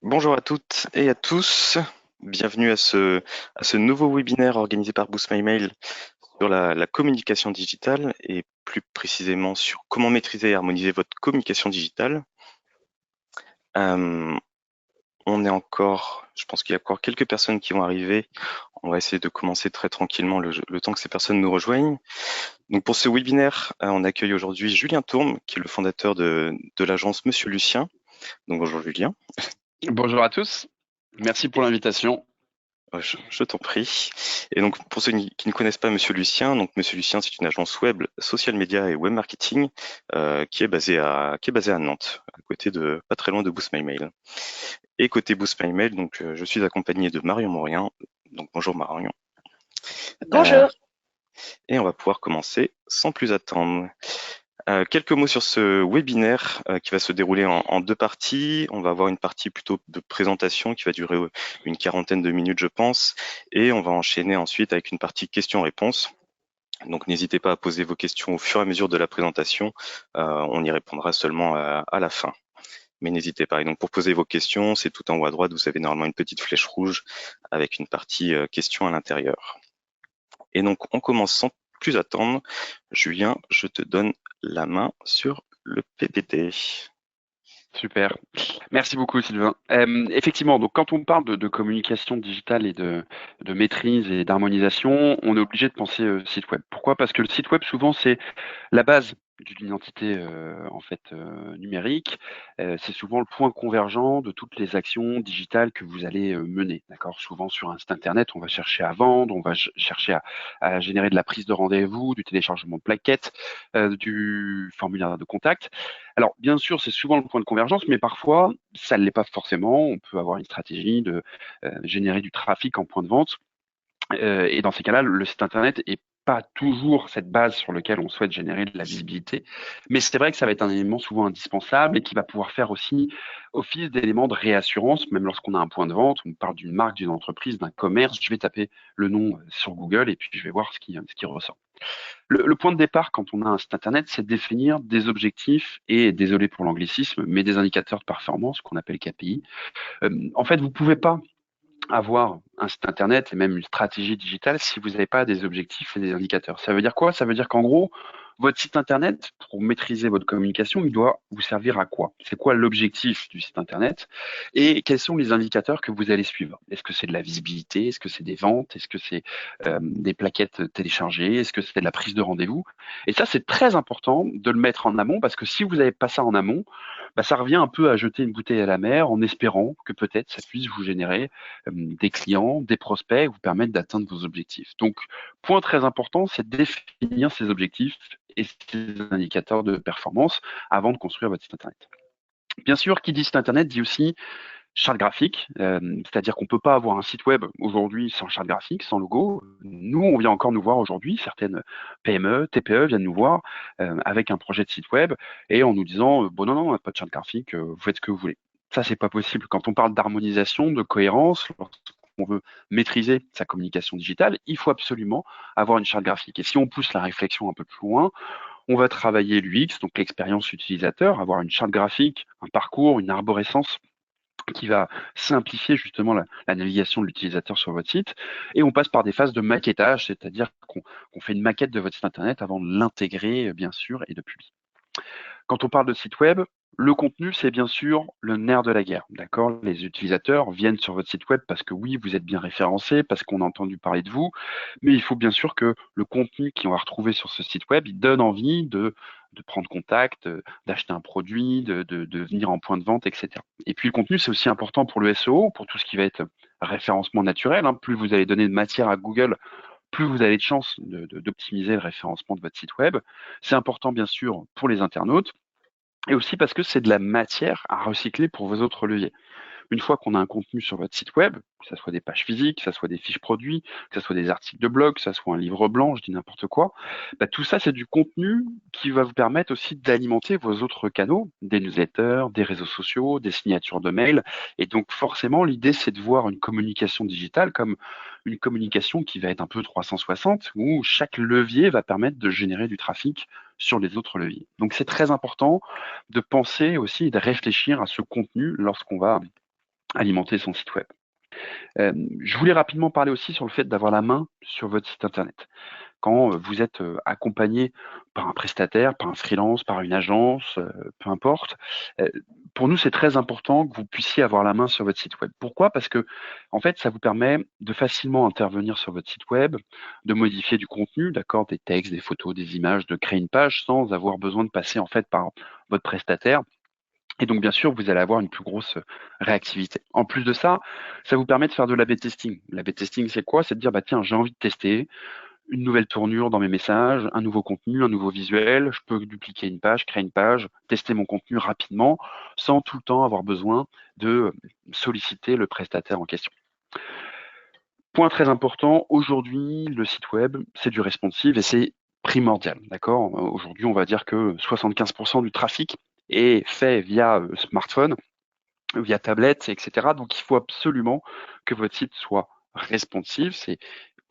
Bonjour à toutes et à tous. Bienvenue à ce nouveau webinaire organisé par Boost My Mail sur la communication digitale et plus précisément sur comment maîtriser et harmoniser votre communication digitale. Euh, je pense qu'il y a encore quelques personnes qui vont arriver. On va essayer de commencer très tranquillement le temps que ces personnes nous rejoignent. Donc pour ce webinaire, on accueille aujourd'hui Julien Tourme, qui est le fondateur de l'agence Monsieur Lucien. Donc bonjour Julien. Bonjour à tous, merci pour l'invitation. Je t'en prie. Et donc, pour ceux qui ne connaissent pas Monsieur Lucien, donc Monsieur Lucien, c'est une agence web, social media et web marketing qui est basée à Nantes, à côté de, pas très loin de Boost My Mail. Et côté Boost My Mail, donc je suis accompagné de Marion Morien. Donc bonjour Marion. Euh, Bonjour. et on va pouvoir commencer sans plus attendre. Quelques mots sur ce webinaire qui va se dérouler en deux parties. On va avoir une partie plutôt de présentation qui va durer une quarantaine de minutes, je pense, et on va enchaîner ensuite avec une partie questions-réponses. Donc n'hésitez pas à poser vos questions au fur et à mesure de la présentation. On y répondra seulement à la fin. Mais n'hésitez pas. Et donc pour poser vos questions, c'est tout en haut à droite, vous avez normalement une petite flèche rouge avec une partie questions à l'intérieur. Et donc on commence sans plus attendre. Julien, je te donne la main sur le PPT. Super, merci beaucoup Sylvain. Effectivement, donc quand on parle de communication digitale et de maîtrise et d'harmonisation, on est obligé de penser site web. Pourquoi? Parce que le site web, souvent, c'est la base d'une identité numérique. C'est souvent le point convergent de toutes les actions digitales que vous allez mener. D'accord. Souvent sur un site internet, on va chercher à vendre, on va chercher à générer de la prise de rendez-vous, du téléchargement de plaquettes, du formulaire de contact. Alors bien sûr, c'est souvent le point de convergence, mais parfois ça ne l'est pas forcément. On peut avoir une stratégie de générer du trafic en point de vente. Et dans ces cas-là, le site internet est pas toujours cette base sur laquelle on souhaite générer de la visibilité. Mais c'est vrai que ça va être un élément souvent indispensable et qui va pouvoir faire aussi office d'élément de réassurance, même lorsqu'on a un point de vente, on parle d'une marque, d'une entreprise, d'un commerce, je vais taper le nom sur Google et puis je vais voir ce qui ressort. Le point de départ quand on a un site internet, c'est de définir des objectifs et, désolé pour l'anglicisme, mais des indicateurs de performance qu'on appelle KPI. En fait, vous pouvez pas avoir un site internet et même une stratégie digitale si vous n'avez pas des objectifs et des indicateurs. Ça veut dire quoi? Ça veut dire qu'en gros, votre site internet, pour maîtriser votre communication, il doit vous servir à quoi? C'est quoi l'objectif du site internet? Et quels sont les indicateurs que vous allez suivre? Est-ce que c'est de la visibilité? Est-ce que c'est des ventes? Est-ce que c'est des plaquettes téléchargées? Est-ce que c'est de la prise de rendez-vous? Et ça, c'est très important de le mettre en amont parce que si vous n'avez pas ça en amont, bah, ça revient un peu à jeter une bouteille à la mer en espérant que peut-être ça puisse vous générer des clients, des prospects, vous permettre d'atteindre vos objectifs. Donc, point très important, c'est de définir ces objectifs et ces indicateurs de performance avant de construire votre site Internet. Bien sûr, qui dit site Internet dit aussi charte graphique, c'est-à-dire qu'on ne peut pas avoir un site web aujourd'hui sans charte graphique, sans logo. Nous, on vient encore nous voir aujourd'hui, certaines PME, TPE viennent nous voir avec un projet de site web et en nous disant bon non, non, pas de charte graphique, vous faites ce que vous voulez. Ça, c'est pas possible. Quand on parle d'harmonisation, de cohérence, lorsqu'on veut maîtriser sa communication digitale, il faut absolument avoir une charte graphique. Et si on pousse la réflexion un peu plus loin, on va travailler l'UX, donc l'expérience utilisateur, avoir une charte graphique, un parcours, une arborescence qui va simplifier justement la navigation de l'utilisateur sur votre site. Et on passe par des phases de maquettage, c'est-à-dire qu'on fait une maquette de votre site internet avant de l'intégrer, bien sûr, et de publier. Quand on parle de site web, le contenu, c'est bien sûr le nerf de la guerre. D'accord? Les utilisateurs viennent sur votre site web parce que oui, vous êtes bien référencé, parce qu'on a entendu parler de vous, mais il faut bien sûr que le contenu qu'on va retrouver sur ce site web, il donne envie de prendre contact, d'acheter un produit, de venir en point de vente, etc. Et puis le contenu, c'est aussi important pour le SEO, pour tout ce qui va être référencement naturel. Hein. Plus vous allez donner de matière à Google, plus vous avez de chances d'optimiser le référencement de votre site web. C'est important, bien sûr, pour les internautes et aussi parce que c'est de la matière à recycler pour vos autres leviers. Une fois qu'on a un contenu sur votre site web, que ce soit des pages physiques, que ce soit des fiches produits, que ce soit des articles de blog, que ce soit un livre blanc, je dis n'importe quoi, bah, tout ça, c'est du contenu qui va vous permettre aussi d'alimenter vos autres canaux, des newsletters, des réseaux sociaux, des signatures de mails. Et donc, forcément, l'idée, c'est de voir une communication digitale comme une communication qui va être un peu 360, où chaque levier va permettre de générer du trafic sur les autres leviers. Donc, c'est très important de penser aussi et de réfléchir à ce contenu lorsqu'on va alimenter son site web. Je voulais rapidement parler aussi sur le fait d'avoir la main sur votre site internet. Quand vous êtes accompagné par un prestataire, par un freelance, par une agence, peu importe, pour nous, c'est très important que vous puissiez avoir la main sur votre site web. Pourquoi? Parce que, en fait, ça vous permet de facilement intervenir sur votre site web, de modifier du contenu, d'accord, des textes, des photos, des images, de créer une page sans avoir besoin de passer en fait par votre prestataire. Et donc, bien sûr, vous allez avoir une plus grosse réactivité. En plus de ça, ça vous permet de faire de l'A/B testing. L'A/B testing, c'est quoi? C'est de dire, bah tiens, j'ai envie de tester une nouvelle tournure dans mes messages, un nouveau contenu, un nouveau visuel. Je peux dupliquer une page, créer une page, tester mon contenu rapidement, sans tout le temps avoir besoin de solliciter le prestataire en question. Point très important, aujourd'hui, le site web, c'est du responsive et c'est primordial. D'accord? Aujourd'hui, on va dire que 75% du trafic est fait via smartphone, via tablette, etc. Donc, il faut absolument que votre site soit responsive. C'est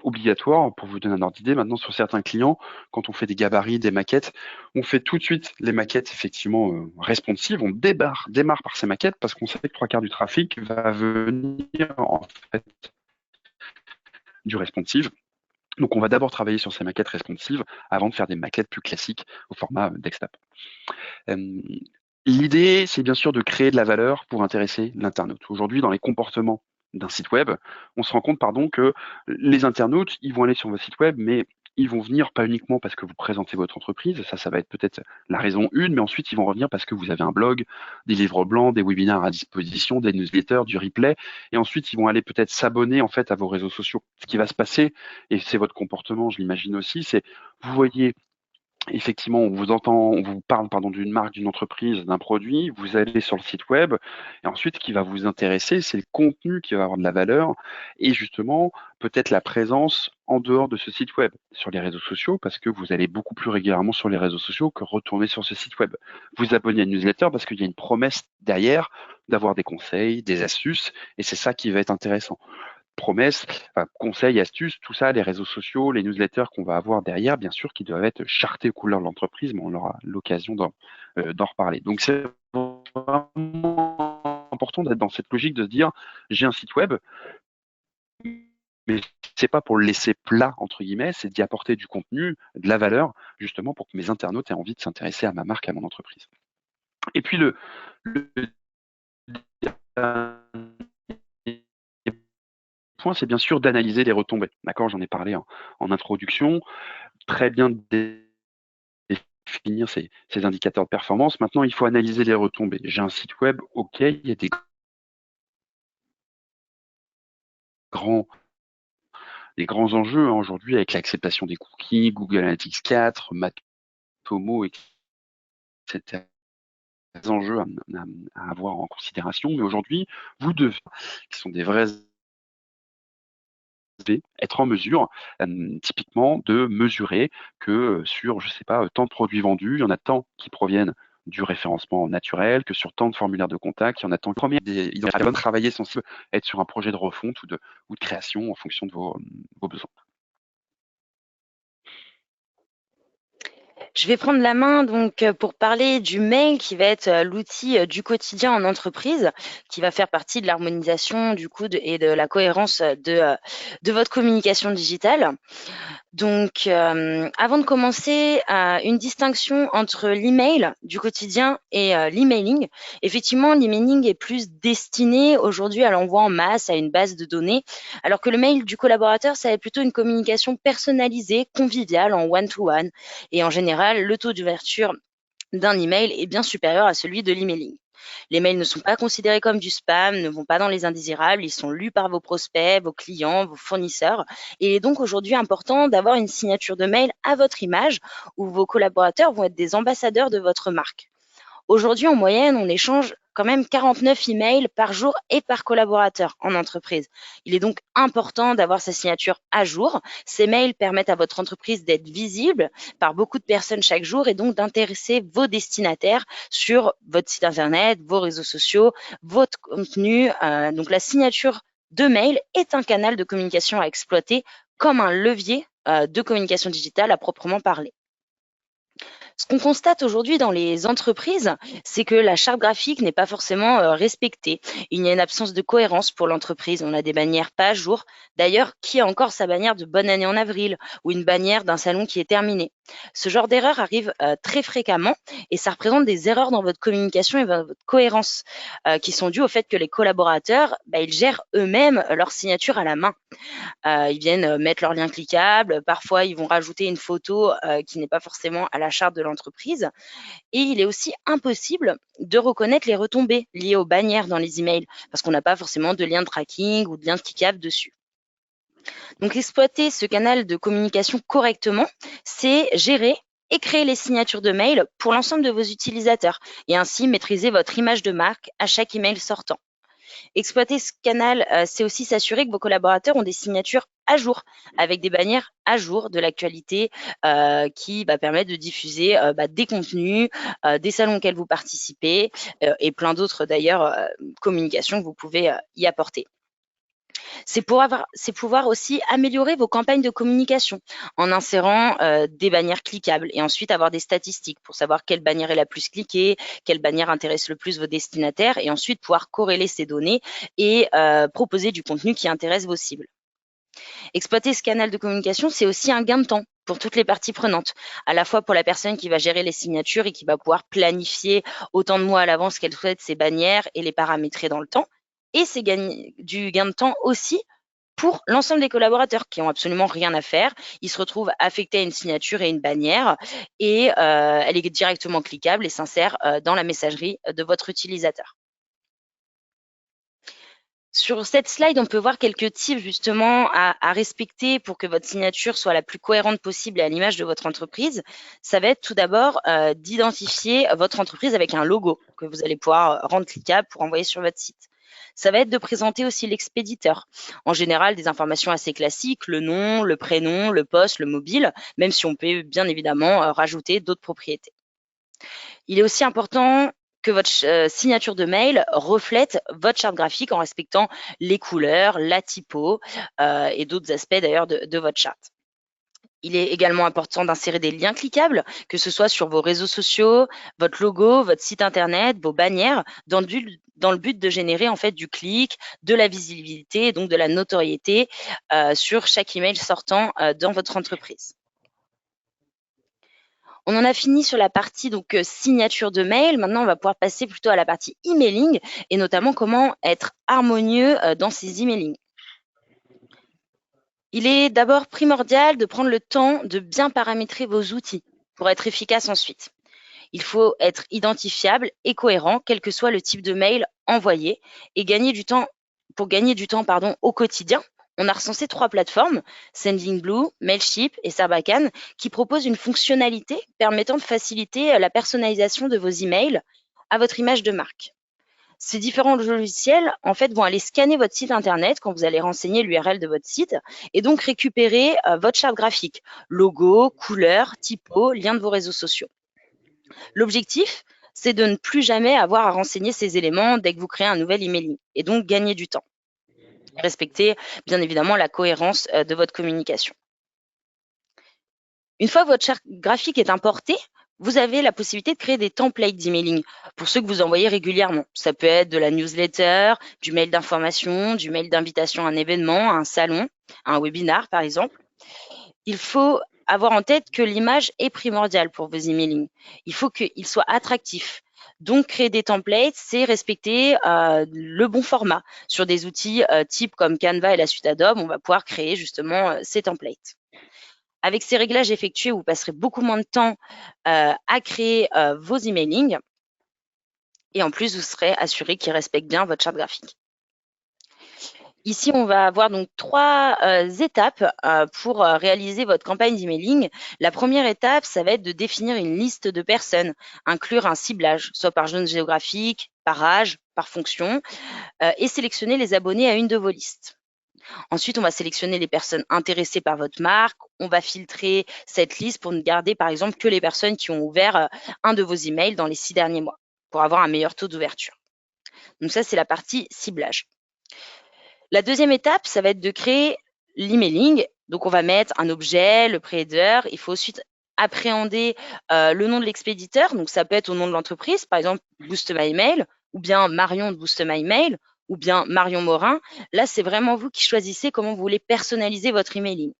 obligatoire. Pour vous donner un ordre d'idée, maintenant sur certains clients, quand on fait des gabarits, des maquettes, on fait tout de suite les maquettes effectivement responsives. On démarre par ces maquettes parce qu'on sait que 3/4 du trafic va venir en fait du responsive. Donc on va d'abord travailler sur ces maquettes responsives avant de faire des maquettes plus classiques au format desktop. L'idée, c'est bien sûr de créer de la valeur pour intéresser l'internaute. Aujourd'hui, dans les comportements d'un site web, on se rend compte, que les internautes, ils vont aller sur votre site web, mais ils vont venir pas uniquement parce que vous présentez votre entreprise, ça va être peut-être la raison une, mais ensuite ils vont revenir parce que vous avez un blog, des livres blancs, des webinaires à disposition, des newsletters, du replay, et ensuite ils vont aller peut-être s'abonner en fait à vos réseaux sociaux. Ce qui va se passer, et c'est votre comportement, je l'imagine aussi, c'est vous voyez effectivement, on vous parle d'une marque, d'une entreprise, d'un produit, vous allez sur le site web, et ensuite, ce qui va vous intéresser, c'est le contenu qui va avoir de la valeur, et justement, peut-être la présence en dehors de ce site web, sur les réseaux sociaux, parce que vous allez beaucoup plus régulièrement sur les réseaux sociaux que retourner sur ce site web. Vous abonnez à une newsletter parce qu'il y a une promesse derrière d'avoir des conseils, des astuces, et c'est ça qui va être intéressant. Promesses, enfin, conseils, astuces, tout ça, les réseaux sociaux, les newsletters qu'on va avoir derrière, bien sûr, qui doivent être chartés aux couleurs de l'entreprise, mais on aura l'occasion d'en reparler. Donc c'est vraiment important d'être dans cette logique de se dire, j'ai un site web, mais c'est pas pour le laisser plat, entre guillemets, c'est d'y apporter du contenu, de la valeur, justement pour que mes internautes aient envie de s'intéresser à ma marque, à mon entreprise. Et puis le point, c'est bien sûr d'analyser les retombées. D'accord, j'en ai parlé en introduction. Très bien définir ces indicateurs de performance. Maintenant, il faut analyser les retombées. J'ai un site web, ok, il y a des grands enjeux aujourd'hui avec l'acceptation des cookies, Google Analytics 4, Matomo, etc. Des enjeux à avoir en considération. Mais aujourd'hui, vous devez, qui sont des vrais être en mesure, typiquement, de mesurer que sur, je sais pas, tant de produits vendus, il y en a tant qui proviennent du référencement naturel, que sur tant de formulaires de contact, il y en a tant qui vont travailler son site, être sur un projet de refonte ou de création en fonction de vos besoins. Je vais prendre la main donc pour parler du mail qui va être l'outil du quotidien en entreprise, qui va faire partie de l'harmonisation du coup et de la cohérence de votre communication digitale. Donc, avant de commencer, une distinction entre l'email du quotidien et l'emailing. Effectivement, l'emailing est plus destiné aujourd'hui à l'envoi en masse à une base de données, alors que le mail du collaborateur, ça est plutôt une communication personnalisée, conviviale, en one-to-one. Et en général, le taux d'ouverture d'un email est bien supérieur à celui de l'emailing. Les mails ne sont pas considérés comme du spam, ne vont pas dans les indésirables, ils sont lus par vos prospects, vos clients, vos fournisseurs. Et il est donc aujourd'hui important d'avoir une signature de mail à votre image où vos collaborateurs vont être des ambassadeurs de votre marque. Aujourd'hui, en moyenne, on échange quand même 49 emails par jour et par collaborateur en entreprise. Il est donc important d'avoir sa signature à jour. Ces mails permettent à votre entreprise d'être visible par beaucoup de personnes chaque jour et donc d'intéresser vos destinataires sur votre site internet, vos réseaux sociaux, votre contenu. Donc la signature de mail est un canal de communication à exploiter comme un levier de communication digitale à proprement parler. Ce qu'on constate aujourd'hui dans les entreprises, c'est que la charte graphique n'est pas forcément respectée. Il y a une absence de cohérence pour l'entreprise. On a des bannières pas à jour. D'ailleurs, qui a encore sa bannière de bonne année en avril ou une bannière d'un salon qui est terminé? Ce genre d'erreur arrive très fréquemment et ça représente des erreurs dans votre communication et dans votre cohérence qui sont dues au fait que les collaborateurs, ils gèrent eux-mêmes leur signature à la main. Ils viennent mettre leur lien cliquable. Parfois, ils vont rajouter une photo qui n'est pas forcément à la charte de l'entreprise. Et il est aussi impossible de reconnaître les retombées liées aux bannières dans les emails parce qu'on n'a pas forcément de lien de tracking ou de lien cliquable dessus. Donc, exploiter ce canal de communication correctement, c'est gérer et créer les signatures de mail pour l'ensemble de vos utilisateurs et ainsi maîtriser votre image de marque à chaque email sortant. Exploiter ce canal, c'est aussi s'assurer que vos collaborateurs ont des signatures à jour, avec des bannières à jour de l'actualité qui permettent de diffuser des contenus, des salons auxquels vous participez et plein d'autres d'ailleurs communications que vous pouvez y apporter. C'est pouvoir aussi améliorer vos campagnes de communication en insérant des bannières cliquables et ensuite avoir des statistiques pour savoir quelle bannière est la plus cliquée, quelle bannière intéresse le plus vos destinataires et ensuite pouvoir corréler ces données et proposer du contenu qui intéresse vos cibles. Exploiter ce canal de communication, c'est aussi un gain de temps pour toutes les parties prenantes, à la fois pour la personne qui va gérer les signatures et qui va pouvoir planifier autant de mois à l'avance qu'elle souhaite ses bannières et les paramétrer dans le temps. Et c'est du gain de temps aussi pour l'ensemble des collaborateurs qui ont absolument rien à faire. Ils se retrouvent affectés à une signature et une bannière et elle est directement cliquable et s'insère dans la messagerie de votre utilisateur. Sur cette slide, on peut voir quelques tips justement à respecter pour que votre signature soit la plus cohérente possible et à l'image de votre entreprise. Ça va être tout d'abord d'identifier votre entreprise avec un logo que vous allez pouvoir rendre cliquable pour envoyer sur votre site. Ça va être de présenter aussi l'expéditeur. En général, des informations assez classiques, le nom, le prénom, le poste, le mobile, même si on peut bien évidemment rajouter d'autres propriétés. Il est aussi important que votre signature de mail reflète votre charte graphique en respectant les couleurs, la typo et d'autres aspects d'ailleurs de votre charte. Il est également important d'insérer des liens cliquables, que ce soit sur vos réseaux sociaux, votre logo, votre site internet, vos bannières, dans le but de générer en fait du clic, de la visibilité et donc de la notoriété sur chaque email sortant dans votre entreprise. On en a fini sur la partie donc signature de mail. Maintenant, on va pouvoir passer plutôt à la partie emailing et notamment comment être harmonieux dans ces emailings. Il est d'abord primordial de prendre le temps de bien paramétrer vos outils pour être efficace ensuite. Il faut être identifiable et cohérent, quel que soit le type de mail envoyé, et pour gagner du temps au quotidien. On a recensé 3 plateformes, Sendinblue, Mailchimp et Sarbacane, qui proposent une fonctionnalité permettant de faciliter la personnalisation de vos emails à votre image de marque. Ces différents logiciels, en fait, vont aller scanner votre site internet quand vous allez renseigner l'URL de votre site et donc récupérer votre charte graphique, logo, couleur, typo, lien de vos réseaux sociaux. L'objectif, c'est de ne plus jamais avoir à renseigner ces éléments dès que vous créez un nouvel emailing et donc gagner du temps. Respecter, bien évidemment, la cohérence de votre communication. Une fois que votre charte graphique est importée, vous avez la possibilité de créer des templates d'emailing pour ceux que vous envoyez régulièrement. Ça peut être de la newsletter, du mail d'information, du mail d'invitation à un événement, à un salon, à un webinar par exemple. Il faut avoir en tête que l'image est primordiale pour vos emailing. Il faut qu'il soit attractif. Donc, créer des templates, c'est respecter le bon format. Sur des outils type comme Canva et la suite Adobe, on va pouvoir créer justement ces templates. Avec ces réglages effectués, vous passerez beaucoup moins de temps à créer vos emailings et en plus, vous serez assuré qu'ils respectent bien votre charte graphique. Ici, on va avoir donc 3 étapes pour réaliser votre campagne d'emailing. La première étape, ça va être de définir une liste de personnes, inclure un ciblage, soit par zone géographique, par âge, par fonction, et sélectionner les abonnés à une de vos listes. Ensuite, on va sélectionner les personnes intéressées par votre marque. On va filtrer cette liste pour ne garder, par exemple, que les personnes qui ont ouvert un de vos emails dans les 6 derniers mois pour avoir un meilleur taux d'ouverture. Donc ça, c'est la partie ciblage. La deuxième étape, ça va être de créer l'emailing. Donc, on va mettre un objet, le pre-header. Il faut ensuite appréhender le nom de l'expéditeur. Donc, ça peut être au nom de l'entreprise, par exemple Boost My Email, ou bien Marion de Boost My Email, ou bien Marion Morin. Là, c'est vraiment vous qui choisissez comment vous voulez personnaliser votre emailing.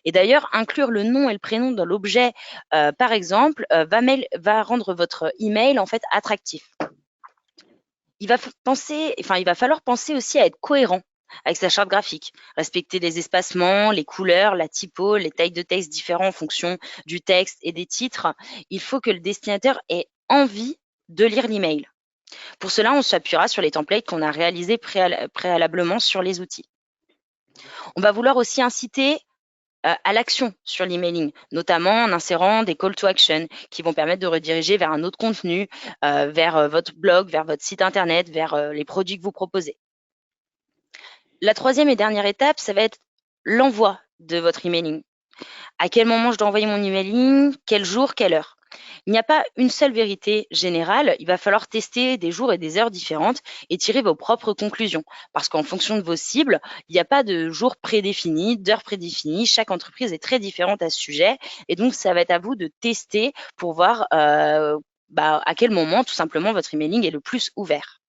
Et d'ailleurs, inclure le nom et le prénom dans l'objet, par exemple, va rendre votre email en fait attractif. Il va falloir penser aussi à être cohérent avec sa charte graphique, respecter les espacements, les couleurs, la typo, les tailles de texte différents en fonction du texte et des titres. Il faut que le destinataire ait envie de lire l'email. Pour cela, on s'appuiera sur les templates qu'on a réalisés préalablement sur les outils. On va vouloir aussi inciter à l'action sur l'emailing, notamment en insérant des call to action qui vont permettre de rediriger vers un autre contenu, vers votre blog, vers votre site internet, vers les produits que vous proposez. La troisième et dernière étape, ça va être l'envoi de votre emailing. À quel moment je dois envoyer mon emailing, quel jour, quelle heure. Il n'y a pas une seule vérité générale, il va falloir tester des jours et des heures différentes et tirer vos propres conclusions. Parce qu'en fonction de vos cibles, il n'y a pas de jour prédéfini, d'heure prédéfinie, chaque entreprise est très différente à ce sujet. Et donc, ça va être à vous de tester pour voir à quel moment, tout simplement, votre emailing est le plus ouvert.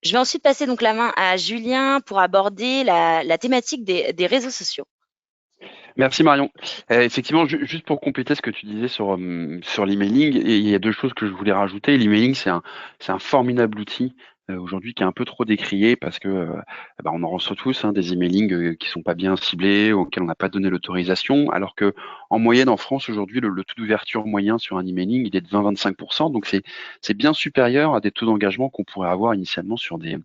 Je vais ensuite passer donc la main à Julien pour aborder la thématique des réseaux sociaux. Merci Marion. Effectivement, juste pour compléter ce que tu disais sur l'emailing, et il y a deux choses que je voulais rajouter. L'emailing, c'est un formidable outil aujourd'hui qui est un peu trop décrié parce que on en reçoit tous des emailings qui sont pas bien ciblés, auxquels on n'a pas donné l'autorisation, alors que en moyenne en France aujourd'hui, le taux d'ouverture moyen sur un emailing, il est de 20-25%, donc c'est bien supérieur à des taux d'engagement qu'on pourrait avoir initialement sur des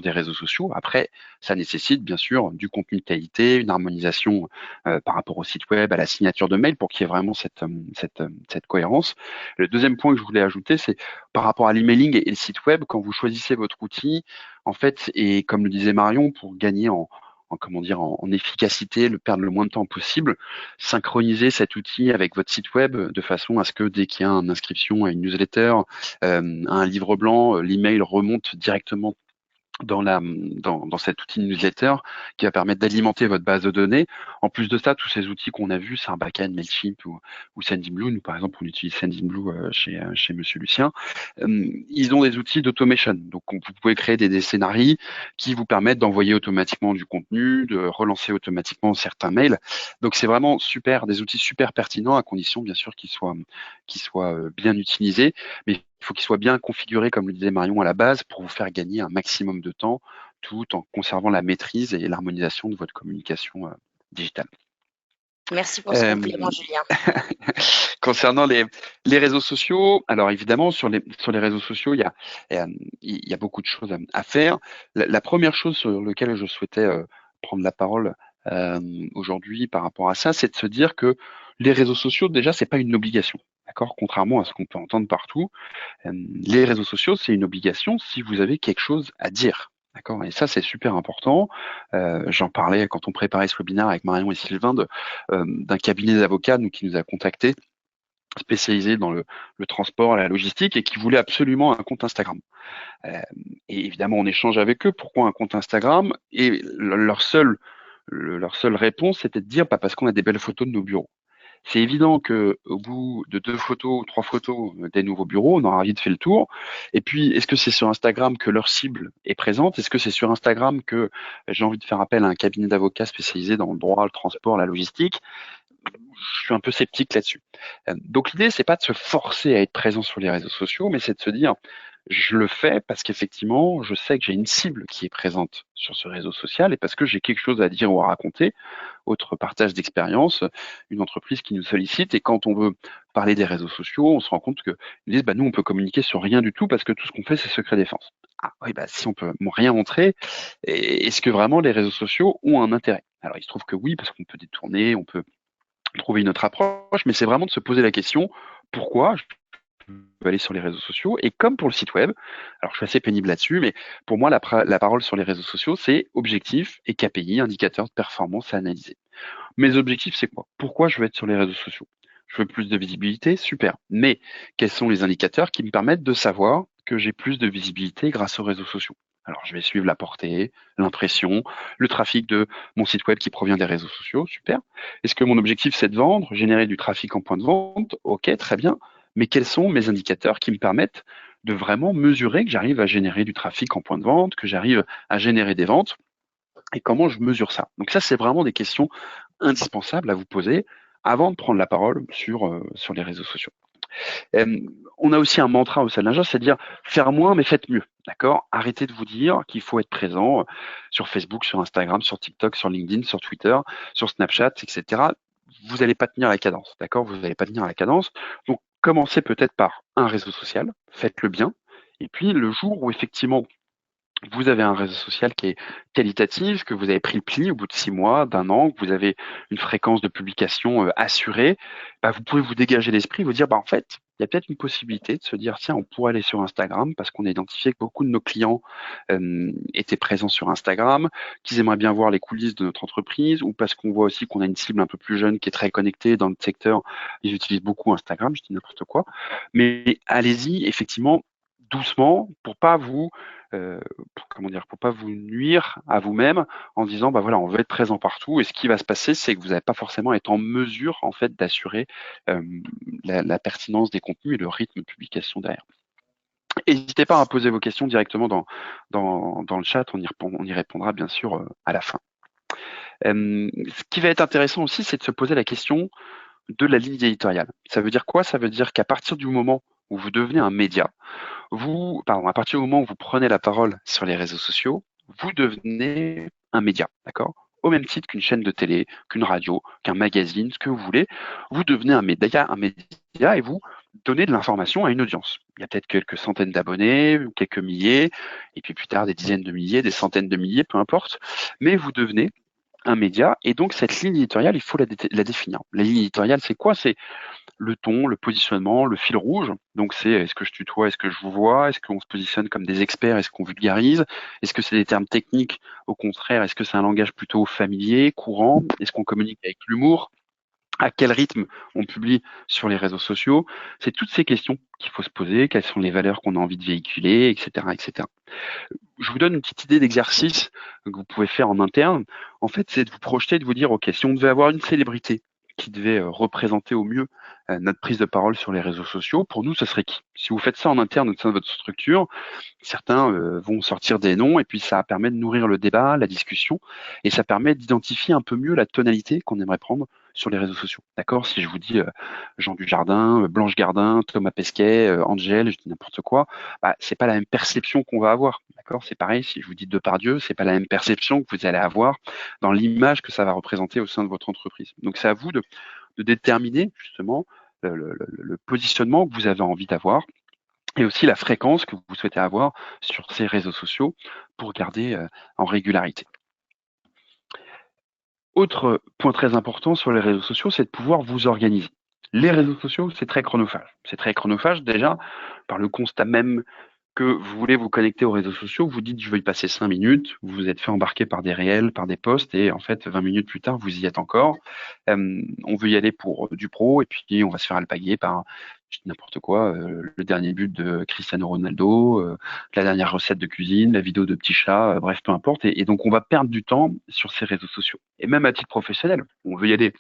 réseaux sociaux. Après, ça nécessite bien sûr du contenu de qualité, une harmonisation par rapport au site web, à la signature de mail pour qu'il y ait vraiment cette cohérence. Le deuxième point que je voulais ajouter, c'est par rapport à l'emailing et le site web, quand vous choisissez votre outil, en fait, et comme le disait Marion, pour gagner en efficacité, perdre le moins de temps possible, synchroniser cet outil avec votre site web de façon à ce que dès qu'il y a une inscription à une newsletter, à un livre blanc, l'email remonte directement dans cet outil newsletter qui va permettre d'alimenter votre base de données. En plus de ça, tous ces outils qu'on a vus, Sarbacane, Mailchimp ou Sendinblue, nous par exemple on utilise Sendinblue chez Monsieur Lucien, ils ont des outils d'automation. Donc vous pouvez créer des scénarios qui vous permettent d'envoyer automatiquement du contenu, de relancer automatiquement certains mails. Donc c'est vraiment super, des outils super pertinents à condition bien sûr qu'ils soient bien utilisés. Mais il faut qu'il soit bien configuré, comme le disait Marion à la base, pour vous faire gagner un maximum de temps, tout en conservant la maîtrise et l'harmonisation de votre communication digitale. Merci pour ce complément, Julien. Concernant les réseaux sociaux, alors évidemment sur les réseaux sociaux, il y a beaucoup de choses à faire. La première chose sur laquelle je souhaitais prendre la parole aujourd'hui par rapport à ça, c'est de se dire que les réseaux sociaux, déjà, c'est pas une obligation. D'accord? Contrairement à ce qu'on peut entendre partout, les réseaux sociaux, c'est une obligation si vous avez quelque chose à dire. D'accord? Et ça, c'est super important. J'en parlais quand on préparait ce webinaire avec Marion et Sylvain d'un cabinet d'avocats qui nous a contactés, spécialisé dans le transport, la logistique, et qui voulait absolument un compte Instagram. Et évidemment, on échange avec eux. Pourquoi un compte Instagram? Et leur seule réponse, c'était de dire, parce qu'on a des belles photos de nos bureaux. C'est évident que au bout de 2 photos, 3 photos des nouveaux bureaux, on aura vite fait le tour. Et puis, est-ce que c'est sur Instagram que leur cible est présente? Est-ce que c'est sur Instagram que j'ai envie de faire appel à un cabinet d'avocats spécialisé dans le droit, le transport, la logistique? Je suis un peu sceptique là-dessus. Donc l'idée, c'est pas de se forcer à être présent sur les réseaux sociaux, mais c'est de se dire, je le fais parce qu'effectivement, je sais que j'ai une cible qui est présente sur ce réseau social et parce que j'ai quelque chose à dire ou à raconter. Autre partage d'expérience, une entreprise qui nous sollicite et quand on veut parler des réseaux sociaux, on se rend compte qu'ils disent, nous, on peut communiquer sur rien du tout parce que tout ce qu'on fait, c'est secret défense. Ah oui, si on peut rien montrer, est-ce que vraiment les réseaux sociaux ont un intérêt? Alors, il se trouve que oui, parce qu'on peut détourner, on peut trouver une autre approche, mais c'est vraiment de se poser la question, pourquoi je peux aller sur les réseaux sociaux? Et comme pour le site web, alors je suis assez pénible là-dessus, mais pour moi, la parole sur les réseaux sociaux, c'est objectif et KPI, indicateur de performance à analyser. Mes objectifs, c'est quoi? Pourquoi je veux être sur les réseaux sociaux? Je veux plus de visibilité, super. Mais quels sont les indicateurs qui me permettent de savoir que j'ai plus de visibilité grâce aux réseaux sociaux? Alors, je vais suivre la portée, l'impression, le trafic de mon site web qui provient des réseaux sociaux, super. Est-ce que mon objectif, c'est de vendre, générer du trafic en point de vente? Ok, très bien. Mais quels sont mes indicateurs qui me permettent de vraiment mesurer que j'arrive à générer du trafic en point de vente, que j'arrive à générer des ventes? Et comment je mesure ça? Donc ça, c'est vraiment des questions indispensables à vous poser avant de prendre la parole sur les réseaux sociaux. Euh, on a aussi un mantra au sein de l'agence, c'est de dire faire moins mais faites mieux. D'accord? Arrêtez de vous dire qu'il faut être présent sur Facebook, sur Instagram, sur TikTok, sur LinkedIn, sur Twitter, sur Snapchat, etc. Vous n'allez pas tenir la cadence. D'accord? Vous n'allez pas tenir la cadence. Donc, commencez peut-être par un réseau social, faites-le bien. Et puis, le jour où effectivement vous avez un réseau social qui est qualitatif, que vous avez pris le pli au bout de 6 mois, d'un an, que vous avez une fréquence de publication assurée, bah, vous pouvez vous dégager l'esprit, vous dire, bah, en fait, il y a peut-être une possibilité de se dire, tiens, on pourrait aller sur Instagram parce qu'on a identifié que beaucoup de nos clients étaient présents sur Instagram, qu'ils aimeraient bien voir les coulisses de notre entreprise, ou parce qu'on voit aussi qu'on a une cible un peu plus jeune qui est très connectée dans notre secteur, ils utilisent beaucoup Instagram, je dis n'importe quoi. Mais allez-y, effectivement, doucement, pour pas vous pour pas vous nuire à vous-même en disant bah voilà on veut être présent partout et ce qui va se passer c'est que vous n'allez pas forcément être en mesure en fait d'assurer euh, la pertinence des contenus et le rythme de publication derrière. N'hésitez pas à poser vos questions directement dans le chat, on y répondra bien sûr à la fin. Ce qui va être intéressant aussi, c'est de se poser la question de la ligne éditoriale. Ça veut dire quoi? Ça veut dire qu'à partir du moment où vous devenez un média, à partir du moment où vous prenez la parole sur les réseaux sociaux, vous devenez un média, d'accord? Au même titre qu'une chaîne de télé, qu'une radio, qu'un magazine, ce que vous voulez, vous devenez un média et vous donnez de l'information à une audience. Il y a peut-être quelques centaines d'abonnés, quelques milliers, et puis plus tard des dizaines de milliers, des centaines de milliers, peu importe, mais vous devenez un média, et donc cette ligne éditoriale, il faut la définir. La ligne éditoriale, c'est quoi? C'est le ton, le positionnement, le fil rouge. Donc c'est est-ce que je tutoie, est-ce que je vous vois, est-ce qu'on se positionne comme des experts, est-ce qu'on vulgarise, est-ce que c'est des termes techniques, au contraire, est-ce que c'est un langage plutôt familier, courant, est-ce qu'on communique avec l'humour, à quel rythme on publie sur les réseaux sociaux. C'est toutes ces questions qu'il faut se poser, quelles sont les valeurs qu'on a envie de véhiculer, etc., etc. Je vous donne une petite idée d'exercice que vous pouvez faire en interne. En fait, c'est de vous projeter, de vous dire, OK, si on devait avoir une célébrité qui devait représenter au mieux notre prise de parole sur les réseaux sociaux, pour nous, ce serait qui? Si vous faites ça en interne au sein de votre structure, certains vont sortir des noms et puis ça permet de nourrir le débat, la discussion, et ça permet d'identifier un peu mieux la tonalité qu'on aimerait prendre sur les réseaux sociaux. D'accord? Si je vous dis Jean Dujardin, Blanche Gardin, Thomas Pesquet, Angèle, je dis n'importe quoi, bah, c'est pas la même perception qu'on va avoir. D'accord? C'est pareil, si je vous dis Depardieu, c'est pas la même perception que vous allez avoir dans l'image que ça va représenter au sein de votre entreprise. Donc c'est à vous de déterminer justement le positionnement que vous avez envie d'avoir et aussi la fréquence que vous souhaitez avoir sur ces réseaux sociaux pour garder en régularité. Autre point très important sur les réseaux sociaux, c'est de pouvoir vous organiser. Les réseaux sociaux, c'est très chronophage. C'est très chronophage déjà par le constat même que vous voulez vous connecter aux réseaux sociaux, vous dites je veux y passer 5 minutes, vous vous êtes fait embarquer par des réels, par des posts, et en fait 20 minutes plus tard, vous y êtes encore. On veut y aller pour du pro, et puis on va se faire alpaguer par n'importe quoi, le dernier but de Cristiano Ronaldo, la dernière recette de cuisine, la vidéo de petit chat, bref, peu importe. Et donc on va perdre du temps sur ces réseaux sociaux. Et même à titre professionnel, on veut y aller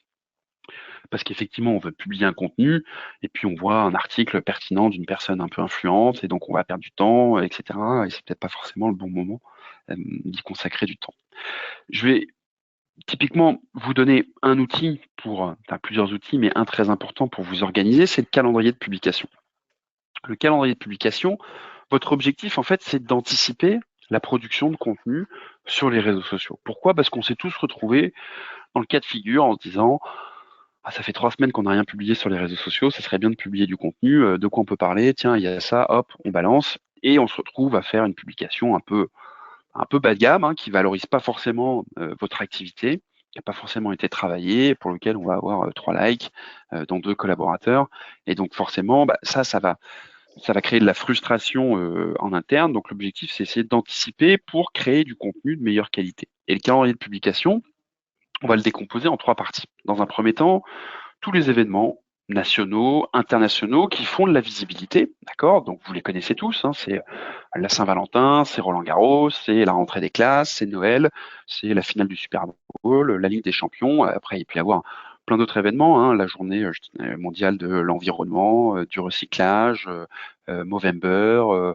parce qu'effectivement, on veut publier un contenu et puis on voit un article pertinent d'une personne un peu influente et donc on va perdre du temps, etc. Et c'est peut-être pas forcément le bon moment d'y consacrer du temps. Je vais typiquement vous donner un outil plusieurs outils, mais un très important pour vous organiser, c'est le calendrier de publication. Le calendrier de publication, votre objectif, en fait, c'est d'anticiper la production de contenu sur les réseaux sociaux. Pourquoi? Parce qu'on s'est tous retrouvés dans le cas de figure en se disant ça fait 3 semaines qu'on n'a rien publié sur les réseaux sociaux, ça serait bien de publier du contenu, de quoi on peut parler, tiens, il y a ça, hop, on balance, et on se retrouve à faire une publication un peu bas de gamme, qui valorise pas forcément votre activité, qui n'a pas forcément été travaillée, pour lequel on va avoir 3 likes dans 2 collaborateurs, et donc forcément, ça va créer de la frustration en interne, donc l'objectif, c'est essayer d'anticiper pour créer du contenu de meilleure qualité. Et le calendrier de publication, on va le décomposer en 3 parties. Dans un premier temps, tous les événements nationaux, internationaux, qui font de la visibilité, d'accord? Donc vous les connaissez tous, hein, c'est la Saint-Valentin, c'est Roland-Garros, c'est la rentrée des classes, c'est Noël, c'est la finale du Super Bowl, la Ligue des Champions. Après, il peut y avoir plein d'autres événements, hein, la journée mondiale de l'environnement, du recyclage, Movember,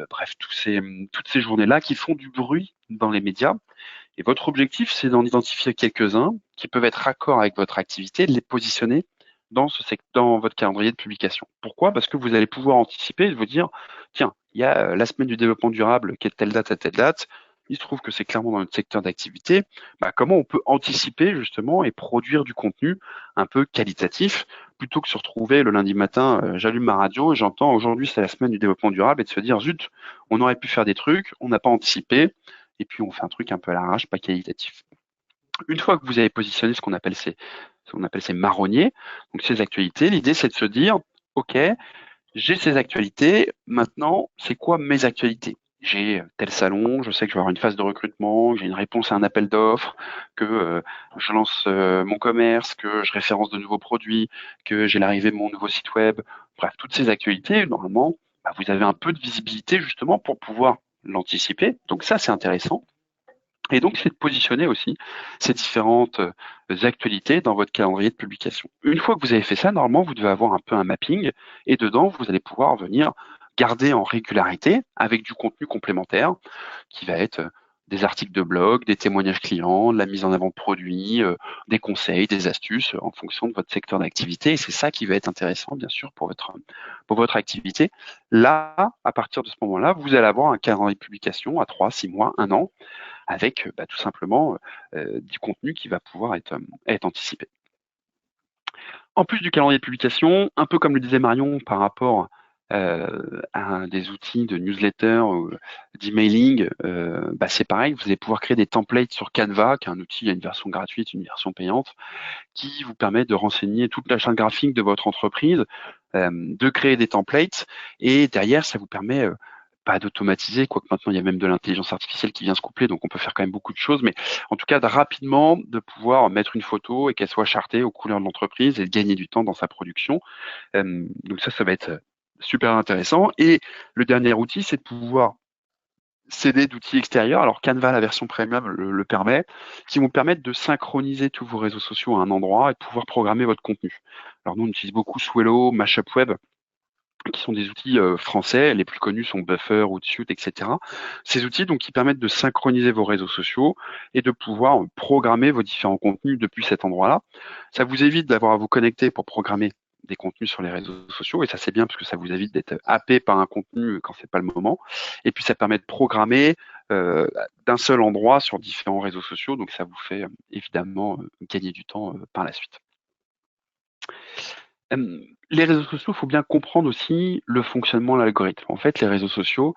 bref, toutes ces journées-là qui font du bruit dans les médias. Et votre objectif, c'est d'en identifier quelques-uns qui peuvent être raccords avec votre activité, de les positionner dans votre calendrier de publication. Pourquoi? Parce que vous allez pouvoir anticiper et vous dire, tiens, il y a la semaine du développement durable qui est de telle date à telle date. Il se trouve que c'est clairement dans notre secteur d'activité. Bah, comment on peut anticiper justement et produire du contenu un peu qualitatif plutôt que se retrouver le lundi matin, j'allume ma radio et j'entends aujourd'hui c'est la semaine du développement durable et de se dire zut, on aurait pu faire des trucs, on n'a pas anticipé et puis on fait un truc un peu à l'arrache, pas qualitatif. Une fois que vous avez positionné ce qu'on appelle ces marronniers, donc ces actualités, l'idée c'est de se dire, ok, j'ai ces actualités, maintenant c'est quoi mes actualités? J'ai tel salon, je sais que je vais avoir une phase de recrutement, j'ai une réponse à un appel d'offres, que je lance mon commerce, que je référence de nouveaux produits, que j'ai l'arrivée de mon nouveau site web. Bref, toutes ces actualités, normalement, bah, vous avez un peu de visibilité justement pour pouvoir l'anticiper. Donc ça, c'est intéressant. Et donc, c'est de positionner aussi ces différentes actualités dans votre calendrier de publication. Une fois que vous avez fait ça, normalement, vous devez avoir un peu un mapping et dedans, vous allez pouvoir venir garder en régularité avec du contenu complémentaire qui va être des articles de blog, des témoignages clients, de la mise en avant de produits, des conseils, des astuces en fonction de votre secteur d'activité. Et c'est ça qui va être intéressant, bien sûr, pour votre activité. Là, à partir de ce moment-là, vous allez avoir un calendrier de publication à 3, 6 mois, 1 an, avec bah, tout simplement du contenu qui va pouvoir être anticipé. En plus du calendrier de publication, un peu comme le disait Marion par rapport à des outils de newsletter ou d'emailing, bah, c'est pareil, vous allez pouvoir créer des templates sur Canva, qui est un outil, il y a une version gratuite, une version payante, qui vous permet de renseigner toute la charte graphique de votre entreprise, de créer des templates, et derrière, ça vous permet pas d'automatiser, quoique maintenant il y a même de l'intelligence artificielle qui vient se coupler, donc on peut faire quand même beaucoup de choses, mais en tout cas de rapidement de pouvoir mettre une photo et qu'elle soit chartée aux couleurs de l'entreprise et de gagner du temps dans sa production. Donc ça va être super intéressant. Et le dernier outil, c'est de pouvoir s'aider d'outils extérieurs. Alors Canva, la version premium, le permet, qui vont permettre de synchroniser tous vos réseaux sociaux à un endroit et de pouvoir programmer votre contenu. Alors nous, on utilise beaucoup Swello, Mashup Web, qui sont des outils français. Les plus connus sont Buffer, Hootsuite, etc. Ces outils donc qui permettent de synchroniser vos réseaux sociaux et de pouvoir programmer vos différents contenus depuis cet endroit-là. Ça vous évite d'avoir à vous connecter pour programmer des contenus sur les réseaux sociaux et ça c'est bien parce que ça vous évite d'être happé par un contenu quand c'est pas le moment. Et puis ça permet de programmer d'un seul endroit sur différents réseaux sociaux, donc ça vous fait évidemment gagner du temps par la suite. Les réseaux sociaux, il faut bien comprendre aussi le fonctionnement de l'algorithme. En fait, les réseaux sociaux,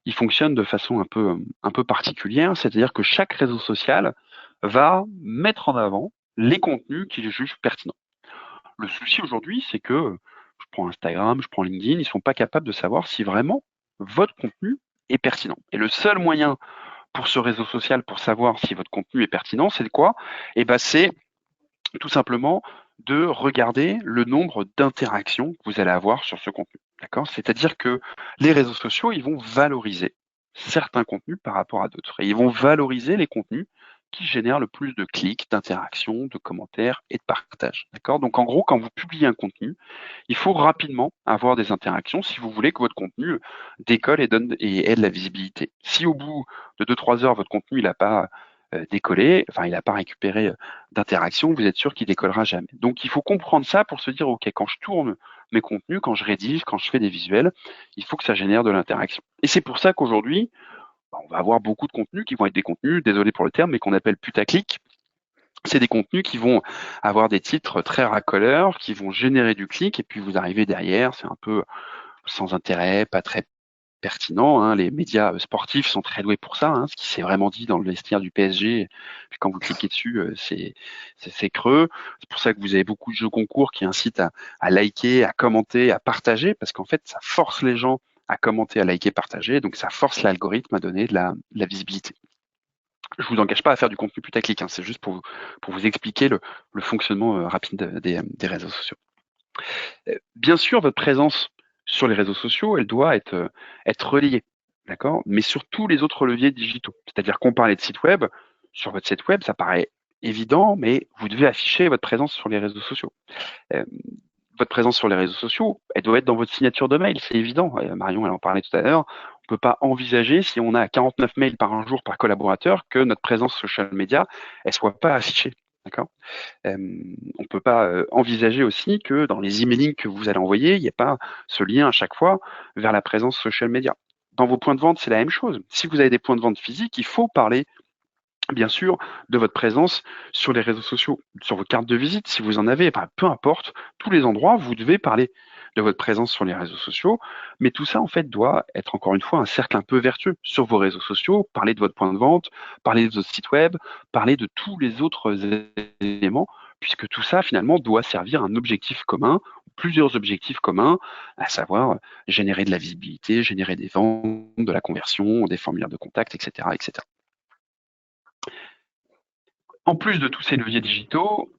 ils fonctionnent de façon un peu particulière, c'est-à-dire que chaque réseau social va mettre en avant les contenus qu'il juge pertinents. Le souci aujourd'hui, c'est que je prends Instagram, je prends LinkedIn, ils sont pas capables de savoir si vraiment votre contenu est pertinent. Et le seul moyen pour ce réseau social pour savoir si votre contenu est pertinent, c'est quoi? Eh ben, c'est tout simplement de regarder le nombre d'interactions que vous allez avoir sur ce contenu. D'accord? C'est-à-dire que les réseaux sociaux, ils vont valoriser certains contenus par rapport à d'autres. Et ils vont valoriser les contenus qui génèrent le plus de clics, d'interactions, de commentaires et de partages. D'accord? Donc en gros, quand vous publiez un contenu, il faut rapidement avoir des interactions si vous voulez que votre contenu décolle et ait de la visibilité. Si au bout de 2-3 heures, votre contenu il n'a pas décollé, enfin il n'a pas récupéré d'interaction, vous êtes sûr qu'il décollera jamais. Donc il faut comprendre ça pour se dire, ok, quand je tourne mes contenus, quand je rédige, quand je fais des visuels, il faut que ça génère de l'interaction. Et c'est pour ça qu'aujourd'hui, on va avoir beaucoup de contenus qui vont être des contenus, désolé pour le terme, mais qu'on appelle putaclic. C'est des contenus qui vont avoir des titres très racoleurs, qui vont générer du clic, et puis vous arrivez derrière, c'est un peu sans intérêt, pas très pertinent. Hein. Les médias sportifs sont très doués pour ça, hein, ce qui s'est vraiment dit dans le vestiaire du PSG. Puis quand vous cliquez dessus, c'est creux. C'est pour ça que vous avez beaucoup de jeux concours qui incitent à liker, à commenter, à partager, parce qu'en fait, ça force les gens à commenter, à liker, partager. Donc ça force l'algorithme à donner de la visibilité. Je vous engage pas à faire du contenu putaclic, hein, c'est juste pour vous expliquer le fonctionnement rapide des réseaux sociaux. Bien sûr, votre présence sur les réseaux sociaux, elle doit être reliée, d'accord? Mais sur tous les autres leviers digitaux. C'est-à-dire qu'on parlait de site web, sur votre site web, ça paraît évident, mais vous devez afficher votre présence sur les réseaux sociaux. Euh, Votre présence sur les réseaux sociaux, elle doit être dans votre signature de mail, c'est évident. Marion, elle en parlait tout à l'heure. On peut pas envisager, si on a 49 mails par jour par collaborateur, que notre présence social media, elle soit pas affichée. D'accord? On ne peut pas envisager aussi que dans les emailing que vous allez envoyer, il n'y ait pas ce lien à chaque fois vers la présence social media. Dans vos points de vente, c'est la même chose. Si vous avez des points de vente physiques, il faut parler, bien sûr, de votre présence sur les réseaux sociaux, sur vos cartes de visite, si vous en avez, peu importe, tous les endroits, vous devez parler de votre présence sur les réseaux sociaux. Mais tout ça, en fait, doit être encore une fois un cercle un peu vertueux sur vos réseaux sociaux, parler de votre point de vente, parler de votre site web, parler de tous les autres éléments, puisque tout ça, finalement, doit servir un objectif commun, plusieurs objectifs communs, à savoir générer de la visibilité, générer des ventes, de la conversion, des formulaires de contact, etc., etc. En plus de tous ces leviers digitaux,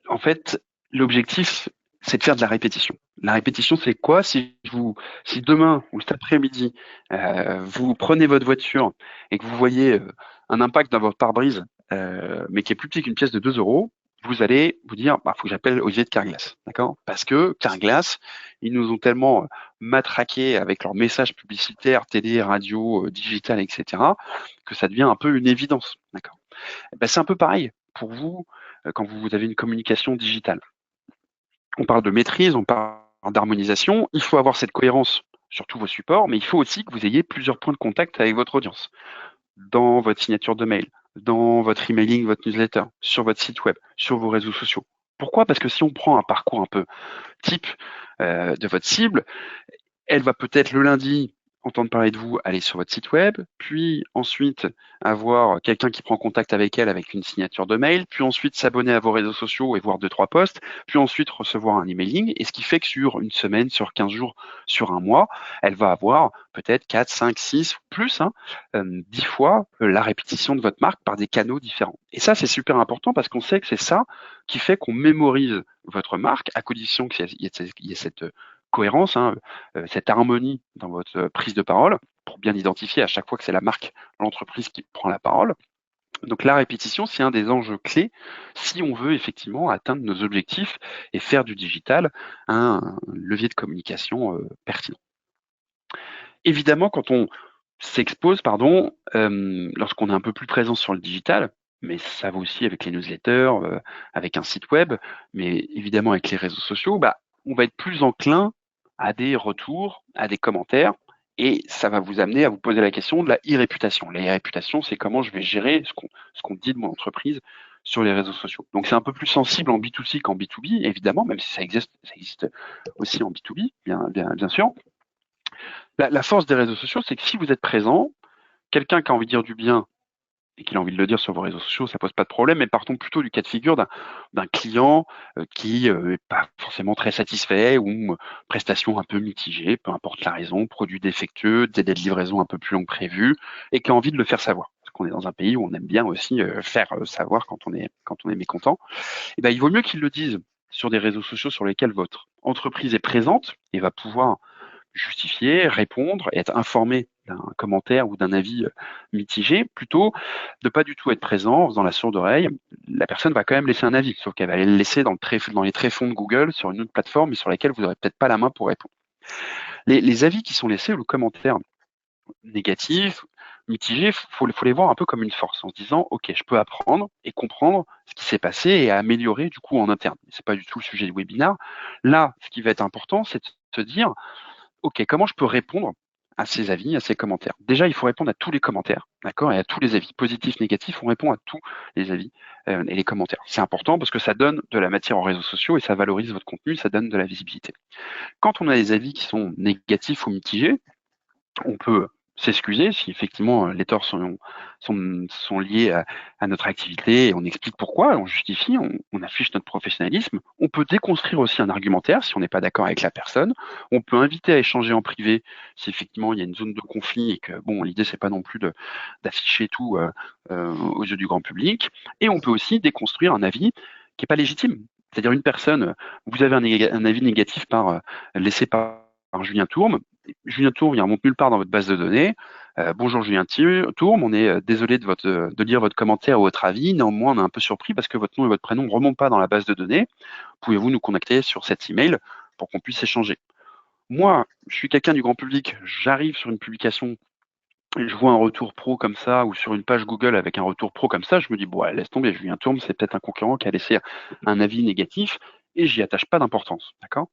en fait, l'objectif, c'est de faire de la répétition. La répétition, c'est quoi? Si demain ou cet après-midi, vous prenez votre voiture et que vous voyez un impact dans votre pare-brise, mais qui est plus petit qu'une pièce de 2 euros, vous allez vous dire, faut que j'appelle Olivier de Carglass, d'accord? Parce que Carglass, ils nous ont tellement matraqués avec leurs messages publicitaires, télé, radio, digital, etc., que ça devient un peu une évidence, d'accord? C'est un peu pareil pour vous quand vous avez une communication digitale. On parle de maîtrise, on parle d'harmonisation. Il faut avoir cette cohérence sur tous vos supports, mais il faut aussi que vous ayez plusieurs points de contact avec votre audience. Dans votre signature de mail, dans votre emailing, votre newsletter, sur votre site web, sur vos réseaux sociaux. Pourquoi? Parce que si on prend un parcours un peu type de votre cible, elle va peut-être le lundi entendre parler de vous, aller sur votre site web, puis ensuite avoir quelqu'un qui prend contact avec elle avec une signature de mail, puis ensuite s'abonner à vos réseaux sociaux et voir 2-3 posts, puis ensuite recevoir un emailing, et ce qui fait que sur une semaine, sur 15 jours, sur un mois, elle va avoir peut-être 4, 5, 6, plus, 10 fois la répétition de votre marque par des canaux différents. Et ça, c'est super important parce qu'on sait que c'est ça qui fait qu'on mémorise votre marque, à condition qu'il y ait cette cohérence, cette harmonie dans votre prise de parole, pour bien identifier à chaque fois que c'est la marque, l'entreprise qui prend la parole. Donc la répétition, c'est un des enjeux clés si on veut effectivement atteindre nos objectifs et faire du digital un levier de communication pertinent. Évidemment, quand on s'expose, lorsqu'on est un peu plus présent sur le digital, mais ça va aussi avec les newsletters, avec un site web, mais évidemment avec les réseaux sociaux, on va être plus enclin à des retours, à des commentaires, et ça va vous amener à vous poser la question de la e-réputation. La e-réputation, c'est comment je vais gérer ce qu'on dit de mon entreprise sur les réseaux sociaux. Donc c'est un peu plus sensible en B2C qu'en B2B, évidemment, même si ça existe aussi en B2B, bien sûr. La force des réseaux sociaux, c'est que si vous êtes présent, quelqu'un qui a envie de dire du bien et qu'il a envie de le dire sur vos réseaux sociaux, ça pose pas de problème, mais partons plutôt du cas de figure d'un client qui est pas forcément très satisfait ou prestation un peu mitigée, peu importe la raison, produit défectueux, délai de livraison un peu plus long que prévu, et qui a envie de le faire savoir. Parce qu'on est dans un pays où on aime bien aussi faire savoir quand on est mécontent. Et il vaut mieux qu'ils le disent sur des réseaux sociaux sur lesquels votre entreprise est présente et va pouvoir justifier, répondre et être informé d'un commentaire ou d'un avis mitigé, plutôt de pas du tout être présent en faisant la sourde oreille. La personne va quand même laisser un avis, sauf qu'elle va le laisser dans les tréfonds de Google sur une autre plateforme, mais sur laquelle vous n'aurez peut-être pas la main pour répondre. Les avis qui sont laissés ou le commentaire négatif, mitigé, faut les voir un peu comme une force, en se disant, ok, je peux apprendre et comprendre ce qui s'est passé et améliorer du coup en interne. C'est pas du tout le sujet du webinaire. Là, ce qui va être important, c'est de se dire, ok, comment je peux répondre à ces avis, à ces commentaires? Déjà, il faut répondre à tous les commentaires, d'accord, et à tous les avis, positifs, négatifs. On répond à tous les avis et les commentaires. C'est important parce que ça donne de la matière aux réseaux sociaux et ça valorise votre contenu, ça donne de la visibilité. Quand on a des avis qui sont négatifs ou mitigés, on peut s'excuser si effectivement les torts sont liés à notre activité et on explique pourquoi, on justifie, on affiche notre professionnalisme. On peut déconstruire aussi un argumentaire si on n'est pas d'accord avec la personne. On peut inviter à échanger en privé si effectivement il y a une zone de conflit et que l'idée c'est pas non plus d'afficher tout aux yeux du grand public. Et on peut aussi déconstruire un avis qui est pas légitime. C'est-à-dire une personne, vous avez un avis négatif laissé par Julien Tourme. Julien Tourme, il remonte nulle part dans votre base de données. Bonjour Julien Tourme, on est désolé de lire votre commentaire ou votre avis. Néanmoins, on est un peu surpris parce que votre nom et votre prénom ne remontent pas dans la base de données. Pouvez-vous nous contacter sur cet email pour qu'on puisse échanger? Moi, je suis quelqu'un du grand public, j'arrive sur une publication et je vois un retour pro comme ça, ou sur une page Google avec un retour pro comme ça, je me dis, bon, ouais, laisse tomber, Julien Tourme, c'est peut-être un concurrent qui a laissé un avis négatif, et j'y attache pas d'importance, d'accord?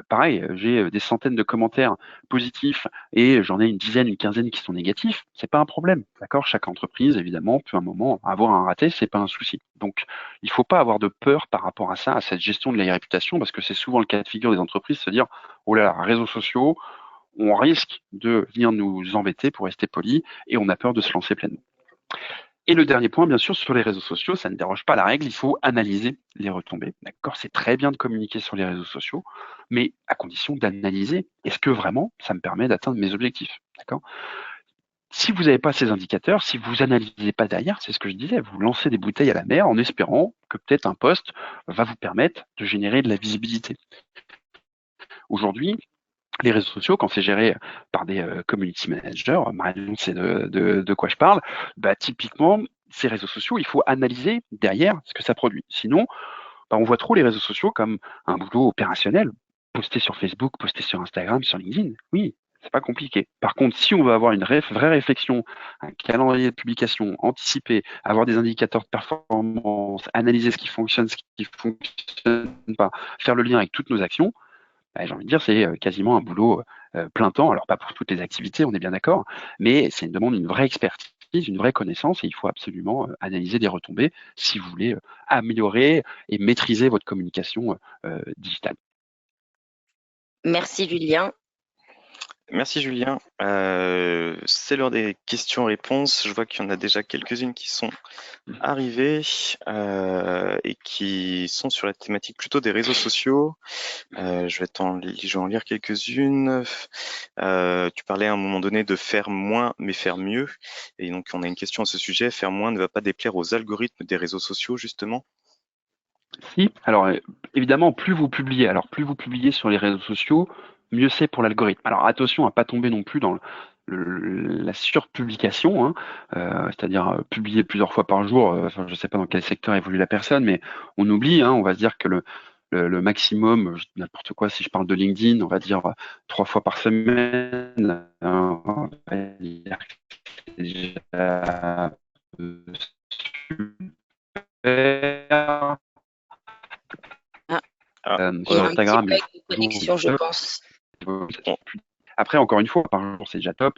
Pareil, j'ai des centaines de commentaires positifs, et j'en ai une dizaine, une quinzaine qui sont négatifs, c'est pas un problème, d'accord? Chaque entreprise, évidemment, peut à un moment avoir un raté, c'est pas un souci. Donc, il faut pas avoir de peur par rapport à ça, à cette gestion de la réputation, parce que c'est souvent le cas de figure des entreprises, se dire, oh là là, réseaux sociaux, on risque de venir nous embêter, pour rester poli, et on a peur de se lancer pleinement. Et le dernier point, bien sûr, sur les réseaux sociaux, ça ne déroge pas à la règle, il faut analyser les retombées. D'accord, c'est très bien de communiquer sur les réseaux sociaux, mais à condition d'analyser, est-ce que vraiment ça me permet d'atteindre mes objectifs? D'accord. Si vous n'avez pas ces indicateurs, si vous analysez pas derrière, c'est ce que je disais, vous lancez des bouteilles à la mer en espérant que peut-être un post va vous permettre de générer de la visibilité. Aujourd'hui, les réseaux sociaux, quand c'est géré par des community managers, Marion sait de quoi je parle, bah, typiquement, ces réseaux sociaux, il faut analyser derrière ce que ça produit. Sinon, bah, on voit trop les réseaux sociaux comme un boulot opérationnel. Poster sur Facebook, poster sur Instagram, sur LinkedIn, oui, c'est pas compliqué. Par contre, si on veut avoir une vraie réflexion, un calendrier de publication anticipé, avoir des indicateurs de performance, analyser ce qui fonctionne, ce qui fonctionne pas, faire le lien avec toutes nos actions, j'ai envie de dire, c'est quasiment un boulot plein temps. Alors, pas pour toutes les activités, on est bien d'accord, mais c'est une demande d'une vraie expertise, une vraie connaissance, et il faut absolument analyser des retombées si vous voulez améliorer et maîtriser votre communication digitale. Merci Julien. Merci Julien. C'est l'heure des questions-réponses. Je vois qu'il y en a déjà quelques-unes qui sont arrivées et qui sont sur la thématique plutôt des réseaux sociaux. Je vais en lire quelques-unes. Tu parlais à un moment donné de faire moins mais faire mieux. Et donc on a une question à ce sujet. Faire moins ne va pas déplaire aux algorithmes des réseaux sociaux justement? Si, alors évidemment, plus vous publiez sur les réseaux sociaux, mieux c'est pour l'algorithme. Alors attention à pas tomber non plus dans la surpublication, hein, c'est-à-dire publier plusieurs fois par jour. Enfin, je ne sais pas dans quel secteur évolue la personne, mais on oublie, hein, on va se dire que le maximum, n'importe quoi, si je parle de LinkedIn, on va dire 3 fois par semaine, hein, on va dire que c'est déjà super. Il y a Sur un petit Instagram, bug de connexion, je pense. après, encore une fois, par jour, c'est déjà top.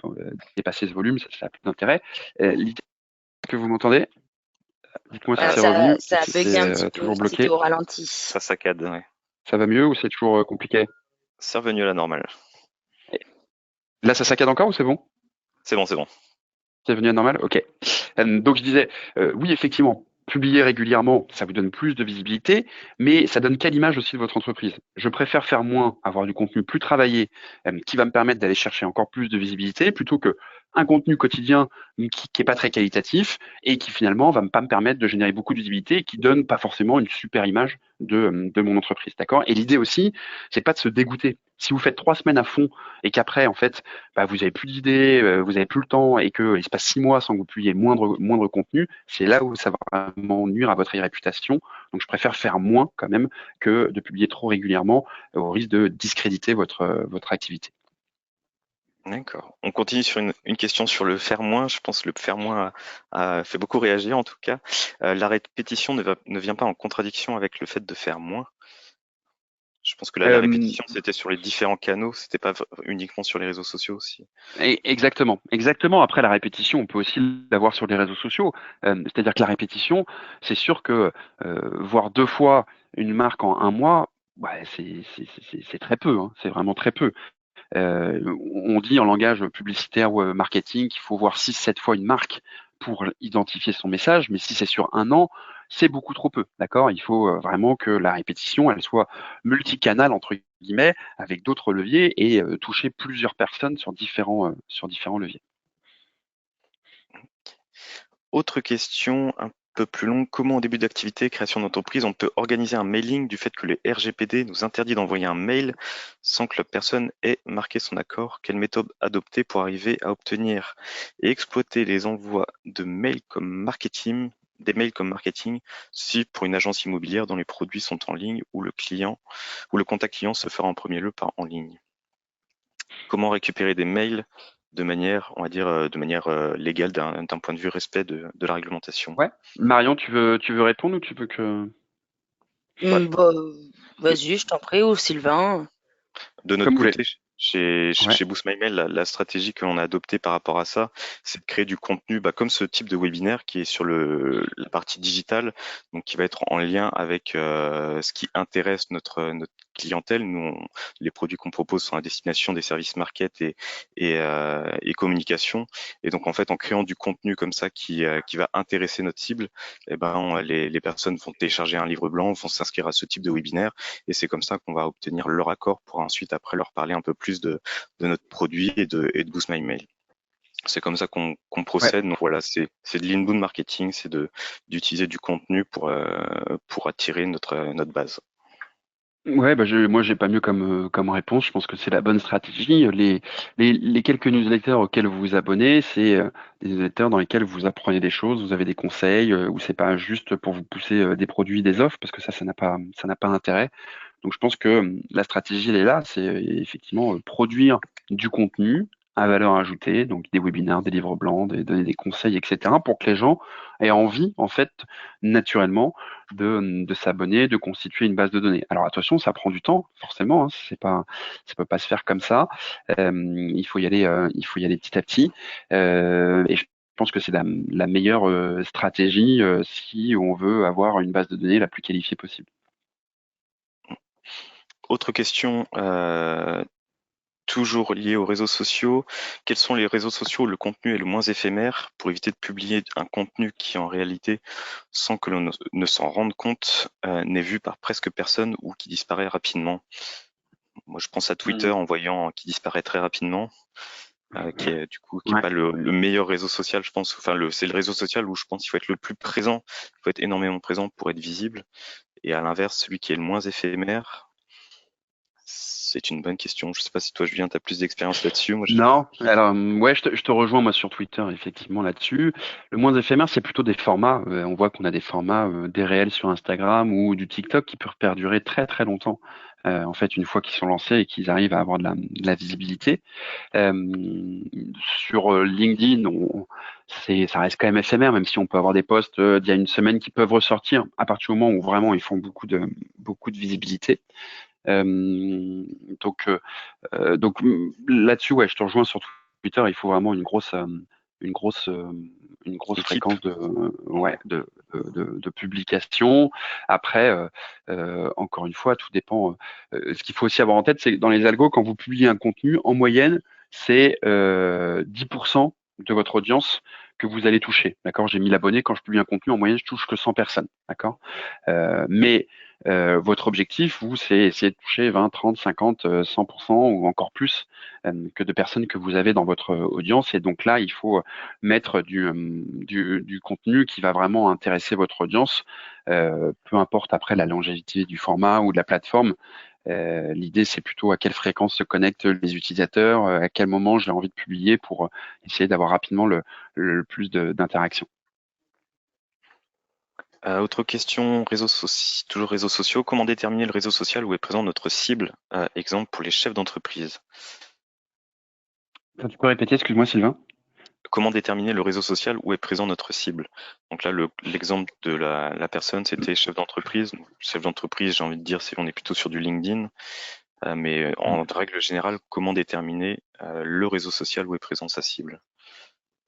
Dépasser ce volume, ça n'a plus d'intérêt. L'idée que vous m'entendez, dites-moi si c'est revenu, Ça a bugué un petit peu, toujours c'était bloqué. au ralenti. Ça saccade, ouais. Ça va mieux ou c'est toujours compliqué? C'est revenu à la normale. Là, ça saccade encore ou c'est bon? C'est bon, c'est bon. C'est venu à la normale? Ok. Donc je disais, oui, effectivement, publier régulièrement, ça vous donne plus de visibilité, mais ça donne quelle image aussi de votre entreprise? Je préfère faire moins, avoir du contenu plus travaillé, qui va me permettre d'aller chercher encore plus de visibilité, plutôt que un contenu quotidien qui est pas très qualitatif et qui finalement va pas me permettre de générer beaucoup de visibilité et qui donne pas forcément une super image de mon entreprise, d'accord? Et l'idée aussi, c'est pas de se dégoûter. Si vous faites 3 semaines à fond et qu'après, en fait, bah, vous avez plus d'idées, vous avez plus le temps et qu'il se passe 6 mois sans que vous publiez moindre contenu, c'est là où ça va vraiment nuire à votre réputation. Donc, je préfère faire moins quand même que de publier trop régulièrement au risque de discréditer votre activité. D'accord. On continue sur une question sur le faire moins. Je pense que le faire moins a fait beaucoup réagir en tout cas. La répétition ne vient pas en contradiction avec le fait de faire moins. Je pense que la répétition, c'était sur les différents canaux, c'était pas uniquement sur les réseaux sociaux aussi. Exactement. Après, la répétition, on peut aussi l'avoir sur les réseaux sociaux. C'est-à-dire que la répétition, c'est sûr que voir 2 fois une marque en 1 mois, ouais, c'est très peu, hein, c'est vraiment très peu. On dit en langage publicitaire ou marketing qu'il faut voir 6-7 fois une marque pour identifier son message, mais si c'est sur 1 an, c'est beaucoup trop peu, d'accord? Il faut vraiment que la répétition, elle soit multicanale entre guillemets, avec d'autres leviers et toucher plusieurs personnes sur différents leviers. Autre question un peu plus longue. Comment en début d'activité, création d'entreprise, on peut organiser un mailing du fait que le RGPD nous interdit d'envoyer un mail sans que la personne ait marqué son accord? Quelle méthode adopter pour arriver à obtenir et exploiter les envois de mails comme marketing, des mails comme marketing, si pour une agence immobilière dont les produits sont en ligne ou le contact client se fera en premier lieu par en ligne? Comment récupérer des mails de manière, on va dire, de manière légale d'un point de vue respect de la réglementation? Ouais. Marion, tu veux répondre ou tu veux que... Bah, Bah, vas-y, je t'en prie, ou Sylvain. de notre Comme vous voulez. côté, chez, Ouais. chez Boost My Mail, la stratégie que l'on a adoptée par rapport à ça, c'est de créer du contenu, comme ce type de webinaire qui est sur la partie digitale, donc qui va être en lien avec ce qui intéresse notre clientèle. Nous, les produits qu'on propose sont à destination des services market et communication. Et donc, en fait, en créant du contenu comme ça qui va intéresser notre cible, eh ben, les personnes vont télécharger un livre blanc, vont s'inscrire à ce type de webinaire. Et c'est comme ça qu'on va obtenir leur accord pour ensuite après leur parler un peu plus de notre produit et de Boost My Mail. C'est comme ça qu'on Ouais. procède. Donc voilà, c'est de l'inbound marketing, c'est d'utiliser du contenu pour attirer notre base. Ouais, moi j'ai pas mieux comme réponse. Je pense que c'est la bonne stratégie. Les quelques newsletters auxquels vous vous abonnez, c'est des newsletters dans lesquels vous apprenez des choses, vous avez des conseils, où c'est pas juste pour vous pousser des produits, des offres, parce que ça n'a pas d'intérêt. Donc je pense que la stratégie elle est là, c'est effectivement produire du contenu à valeur ajoutée, donc des webinaires, des livres blancs, donner des conseils, etc., pour que les gens aient envie, en fait, naturellement, de s'abonner, de constituer une base de données. Alors attention, ça prend du temps, forcément, hein, ça peut pas se faire comme ça. Il faut y aller petit à petit. Et je pense que c'est la meilleure stratégie si on veut avoir une base de données la plus qualifiée possible. Autre question, toujours liée aux réseaux sociaux. Quels sont les réseaux sociaux où le contenu est le moins éphémère pour éviter de publier un contenu qui en réalité, sans que l'on ne s'en rende compte, n'est vu par presque personne ou qui disparaît rapidement? Moi, je pense à Twitter en voyant qui disparaît très rapidement, qui est du coup qui est Ouais. pas le meilleur réseau social, je pense. Enfin, c'est le réseau social où je pense qu'il faut être le plus présent, il faut être énormément présent pour être visible. Et à l'inverse, celui qui est le moins éphémère, c'est une bonne question. Je sais pas si toi, Julien, tu as plus d'expérience là-dessus. Moi, Non, alors ouais, je te rejoins moi sur Twitter effectivement là-dessus. Le moins éphémère, c'est plutôt des formats. On voit qu'on a des formats, des réels sur Instagram ou du TikTok qui peuvent perdurer très très longtemps. En fait, une fois qu'ils sont lancés et qu'ils arrivent à avoir de la visibilité. Sur LinkedIn, ça reste quand même éphémère, même si on peut avoir des posts d'il y a une semaine qui peuvent ressortir à partir du moment où vraiment ils font beaucoup de visibilité. Euh, donc là-dessus, ouais, je te rejoins sur Twitter. Il faut vraiment une grosse, euh, une grosse équipe. fréquence ouais, de publication. Après, encore une fois, tout dépend. Ce qu'il faut aussi avoir en tête, c'est que dans les algos, quand vous publiez un contenu, en moyenne, c'est 10% de votre audience que vous allez toucher. D'accord? J'ai 1000 abonnés. Quand je publie un contenu, en moyenne, je touche que 100 personnes. D'accord? Mais votre objectif, vous, c'est essayer de toucher 20, 30, 50, 100% ou encore plus que de personnes que vous avez dans votre audience. Et donc là, il faut mettre du contenu qui va vraiment intéresser votre audience, peu importe après la longévité du format ou de la plateforme. L'idée, c'est plutôt à quelle fréquence se connectent les utilisateurs, à quel moment j'ai envie de publier pour essayer d'avoir rapidement le plus d'interactions. Autre question, toujours réseaux sociaux. Comment déterminer le réseau social où est présent notre cible? Exemple pour les chefs d'entreprise. Tu peux répéter, excuse-moi, Sylvain? Comment déterminer le réseau social où est présent notre cible? Donc là, l'exemple de la personne, c'était chef d'entreprise. Chef d'entreprise, j'ai envie de dire, on est plutôt sur du LinkedIn. Mais en règle générale, comment déterminer le réseau social où est présent sa cible?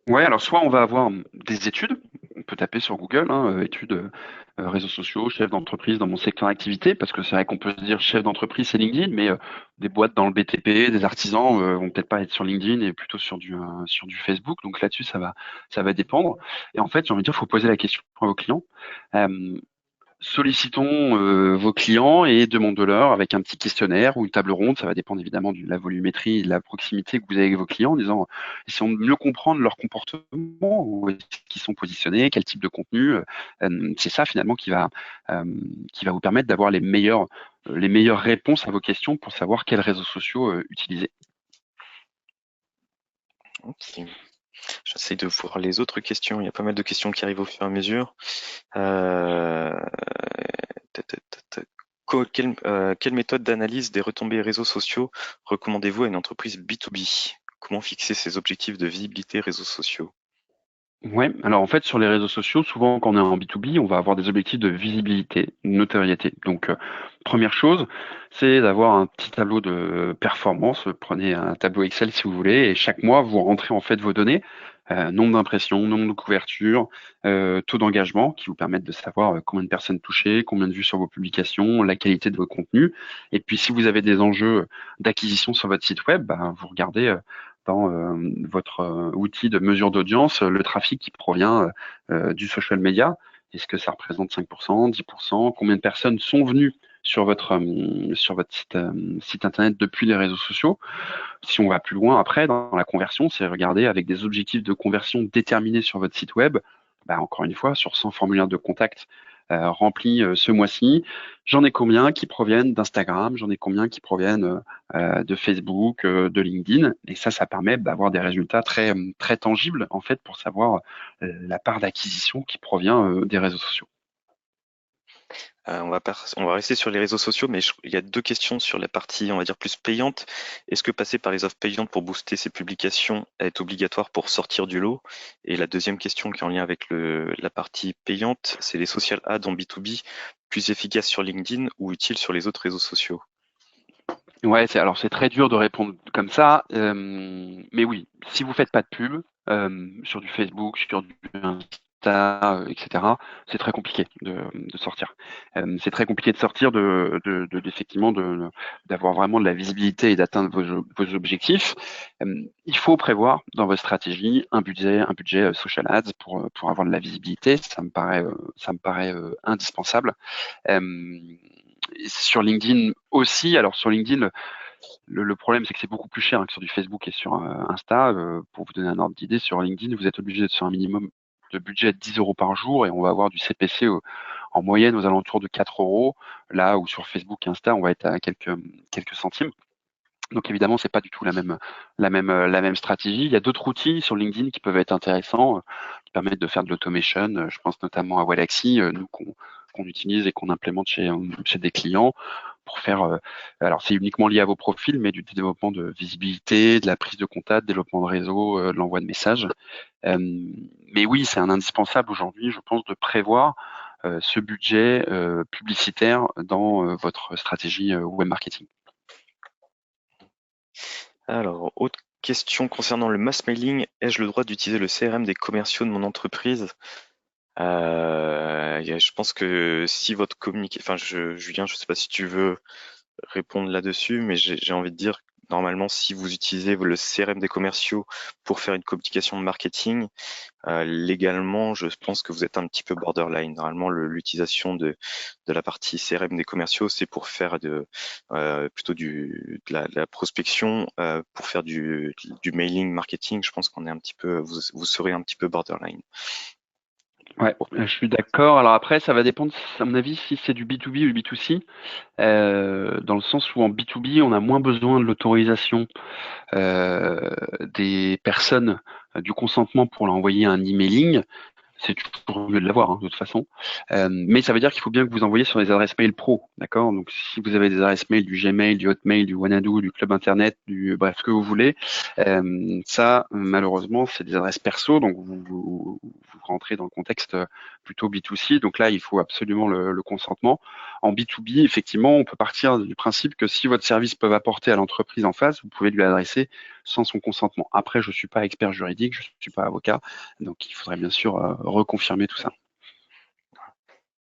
Ouais, alors soit on va avoir des études, on peut taper sur Google, hein, études réseaux sociaux, chef d'entreprise dans mon secteur d'activité, parce que c'est vrai qu'on peut se dire chef d'entreprise c'est LinkedIn, mais des boîtes dans le BTP, des artisans vont peut-être pas être sur LinkedIn et plutôt sur du Facebook. Donc là-dessus ça va dépendre. Et en fait, j'ai envie de dire, faut poser la question à vos clients. Euh, sollicitons vos clients et demandons-leur avec un petit questionnaire ou une table ronde, ça va dépendre évidemment de la volumétrie et de la proximité que vous avez avec vos clients, en disant, essayons de mieux comprendre leur comportement, où est-ce qu'ils sont positionnés, quel type de contenu. C'est ça finalement qui va vous permettre d'avoir les meilleures réponses à vos questions pour savoir quels réseaux sociaux utiliser. Ok. J'essaie de voir les autres questions. Il y a pas mal de questions qui arrivent au fur et à mesure. Quelle méthode d'analyse des retombées réseaux sociaux recommandez-vous à une entreprise B2B? Comment fixer ses objectifs de visibilité réseaux sociaux? Ouais, alors en fait sur les réseaux sociaux, souvent quand on est en B2B, on va avoir des objectifs de visibilité, de notoriété. Donc première chose, c'est d'avoir un petit tableau de performance. Prenez un tableau Excel si vous voulez, et chaque mois vous rentrez en fait vos données, nombre d'impressions, nombre de couvertures, taux d'engagement, qui vous permettent de savoir combien de personnes touchées, combien de vues sur vos publications, la qualité de vos contenus. Et puis si vous avez des enjeux d'acquisition sur votre site web, bah, vous regardez dans votre outil de mesure d'audience, le trafic qui provient du social media. Est-ce que ça représente 5%, 10%? Combien de personnes sont venues sur votre site internet depuis les réseaux sociaux? Si on va plus loin après dans la conversion, c'est regarder avec des objectifs de conversion déterminés sur votre site web. Bah, encore une fois, sur 100 formulaires de contact remplis ce mois-ci, j'en ai combien qui proviennent d'Instagram, j'en ai combien qui proviennent de Facebook, de LinkedIn, et ça permet d'avoir des résultats très tangibles en fait pour savoir la part d'acquisition qui provient des réseaux sociaux. On va rester sur les réseaux sociaux, mais il y a deux questions sur la partie, on va dire, plus payante. Est-ce que passer par les offres payantes pour booster ses publications est obligatoire pour sortir du lot? Et la deuxième question qui est en lien avec la partie payante, c'est les social ads en B2B plus efficaces sur LinkedIn ou utiles sur les autres réseaux sociaux? Ouais, c'est très dur de répondre comme ça, mais oui, si vous faites pas de pub sur du Facebook, sur du Insta, etc., c'est très compliqué de sortir. C'est très compliqué de sortir effectivement d'avoir vraiment de la visibilité et d'atteindre vos objectifs. Il faut prévoir dans votre stratégie un budget social ads pour avoir de la visibilité. Ça me paraît indispensable. Sur LinkedIn aussi. Alors sur LinkedIn, le problème c'est que c'est beaucoup plus cher que sur du Facebook et sur Insta. Pour vous donner un ordre d'idée, sur LinkedIn, vous êtes obligé d'être sur un minimum de budget de 10 euros par jour et on va avoir du CPC en moyenne aux alentours de 4 euros. Là où sur Facebook et Insta, on va être à quelques centimes. Donc évidemment, c'est pas du tout la même stratégie. Il y a d'autres outils sur LinkedIn qui peuvent être intéressants, qui permettent de faire de l'automation. Je pense notamment à Wallaxy, nous qu'on utilise et qu'on implémente chez des clients pour faire. Alors c'est uniquement lié à vos profils, mais du développement de visibilité, de la prise de contact, développement de réseau, de l'envoi de messages. Mais oui, c'est un indispensable aujourd'hui, je pense, de prévoir ce budget publicitaire dans votre stratégie web marketing. Alors, autre question concernant le mass mailing, ai-je le droit d'utiliser le CRM des commerciaux de mon entreprise? Je pense que si votre enfin, Julien, je sais pas si tu veux répondre là-dessus, mais j'ai envie de dire, normalement, si vous utilisez le CRM des commerciaux pour faire une communication de marketing, légalement, je pense que vous êtes un petit peu borderline. Normalement, l'utilisation de la partie CRM des commerciaux, c'est pour faire plutôt de la prospection, pour faire du mailing marketing. Je pense qu'on est un petit peu, vous serez un petit peu borderline. Ouais, je suis d'accord. Alors après, ça va dépendre, à mon avis, si c'est du B2B ou du B2C, dans le sens où en B2B, on a moins besoin de l'autorisation des personnes, du consentement pour leur envoyer un emailing. C'est toujours mieux de l'avoir, de toute façon. Mais ça veut dire qu'il faut bien que vous envoyiez sur les adresses mail pro, d'accord? Donc, si vous avez des adresses mail du Gmail, du Hotmail, du Wanadoo, du Club Internet, bref, ce que vous voulez, ça, malheureusement, c'est des adresses perso, donc vous rentrez dans le contexte plutôt B2C. Donc là, il faut absolument le consentement. En B2B, effectivement, on peut partir du principe que si votre service peut apporter à l'entreprise en face, vous pouvez lui adresser sans son consentement. Après, je suis pas expert juridique, je suis pas avocat, donc il faudrait bien sûr reconfirmer tout ça.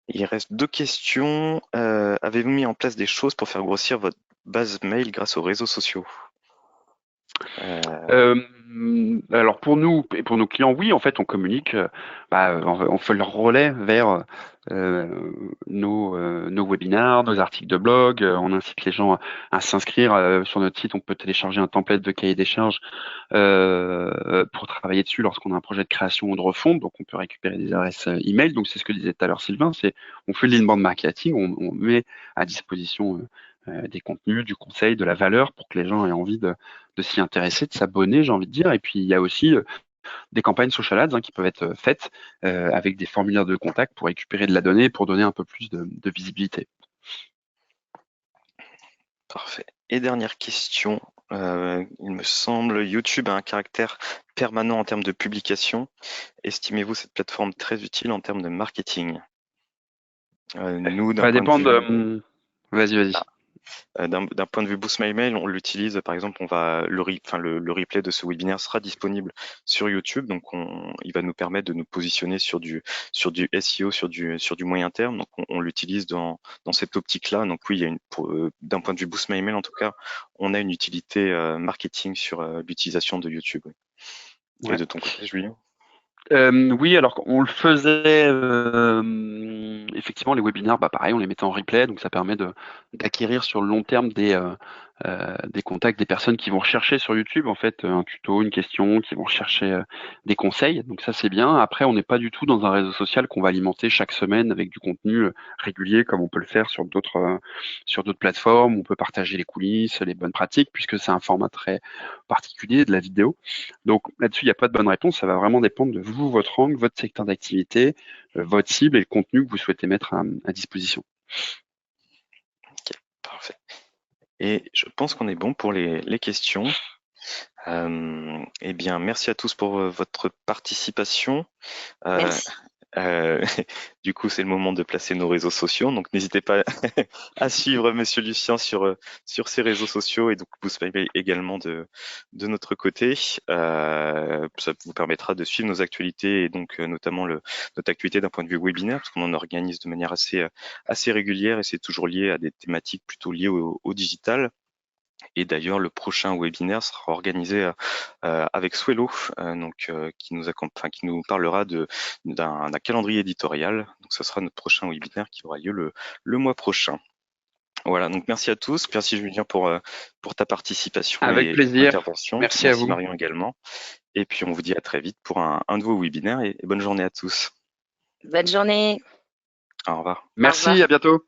Il reste deux questions. Avez-vous mis en place des choses pour faire grossir votre base mail grâce aux réseaux sociaux? Alors pour nous et pour nos clients, oui, en fait, on communique, on fait leur relais vers nos webinars, nos articles de blog. On incite les gens à s'inscrire sur notre site. On peut télécharger un template de cahier des charges pour travailler dessus lorsqu'on a un projet de création ou de refonte. Donc, on peut récupérer des adresses email. Donc, c'est ce que disait tout à l'heure Sylvain. C'est on fait de l'inbound marketing, on met à disposition des contenus, du conseil, de la valeur pour que les gens aient envie de s'y intéresser, de s'abonner, j'ai envie de dire. Et puis, il y a aussi des campagnes social ads qui peuvent être faites avec des formulaires de contact pour récupérer de la donnée, pour donner un peu plus de visibilité. Parfait. Et dernière question, il me semble, YouTube a un caractère permanent en termes de publication. Estimez-vous cette plateforme très utile en termes de marketing? Nous, d'un Ça va point de dépendre vue, de... Vas-y. d'un point de vue Boost My Mail, on l'utilise, par exemple, le replay de ce webinaire sera disponible sur YouTube, donc il va nous permettre de nous positionner sur du SEO, sur du moyen terme, donc on l'utilise dans cette optique-là. Donc oui, il y a d'un point de vue Boost My Mail, en tout cas, on a une utilité marketing sur l'utilisation de YouTube. Oui. Et Ouais. de ton côté, Julien? Oui, alors on le faisait effectivement les webinaires, pareil, on les mettait en replay, donc ça permet d'acquérir sur le long terme des contacts, des personnes qui vont rechercher sur YouTube en fait un tuto, une question, qui vont rechercher des conseils. Donc ça c'est bien. Après, on n'est pas du tout dans un réseau social qu'on va alimenter chaque semaine avec du contenu régulier comme on peut le faire sur d'autres plateformes. On peut partager les coulisses, les bonnes pratiques, puisque c'est un format très particulier de la vidéo. Donc là-dessus, il n'y a pas de bonne réponse. Ça va vraiment dépendre de vous, votre angle, votre secteur d'activité, votre cible et le contenu que vous souhaitez mettre à disposition. Ok, parfait. Et je pense qu'on est bon pour les questions. Eh bien, merci à tous pour votre participation. Merci. Du coup, c'est le moment de placer nos réseaux sociaux. Donc, n'hésitez pas à suivre Monsieur Lucien sur ses réseaux sociaux et donc Boost My Mail également de notre côté. Ça vous permettra de suivre nos actualités et donc notamment notre actualité d'un point de vue webinaire, parce qu'on en organise de manière assez régulière et c'est toujours lié à des thématiques plutôt liées au digital. Et d'ailleurs, le prochain webinaire sera organisé avec Swello, qui nous parlera d'un calendrier éditorial. Donc, ce sera notre prochain webinaire qui aura lieu le mois prochain. Voilà, donc merci à tous. Merci Julien pour ta participation Avec et ton plaisir. intervention. Merci à Merci vous. Marion également. Et puis, on vous dit à très vite pour un nouveau webinaire et bonne journée à tous. Bonne journée. Au revoir. Au revoir. Merci, à bientôt.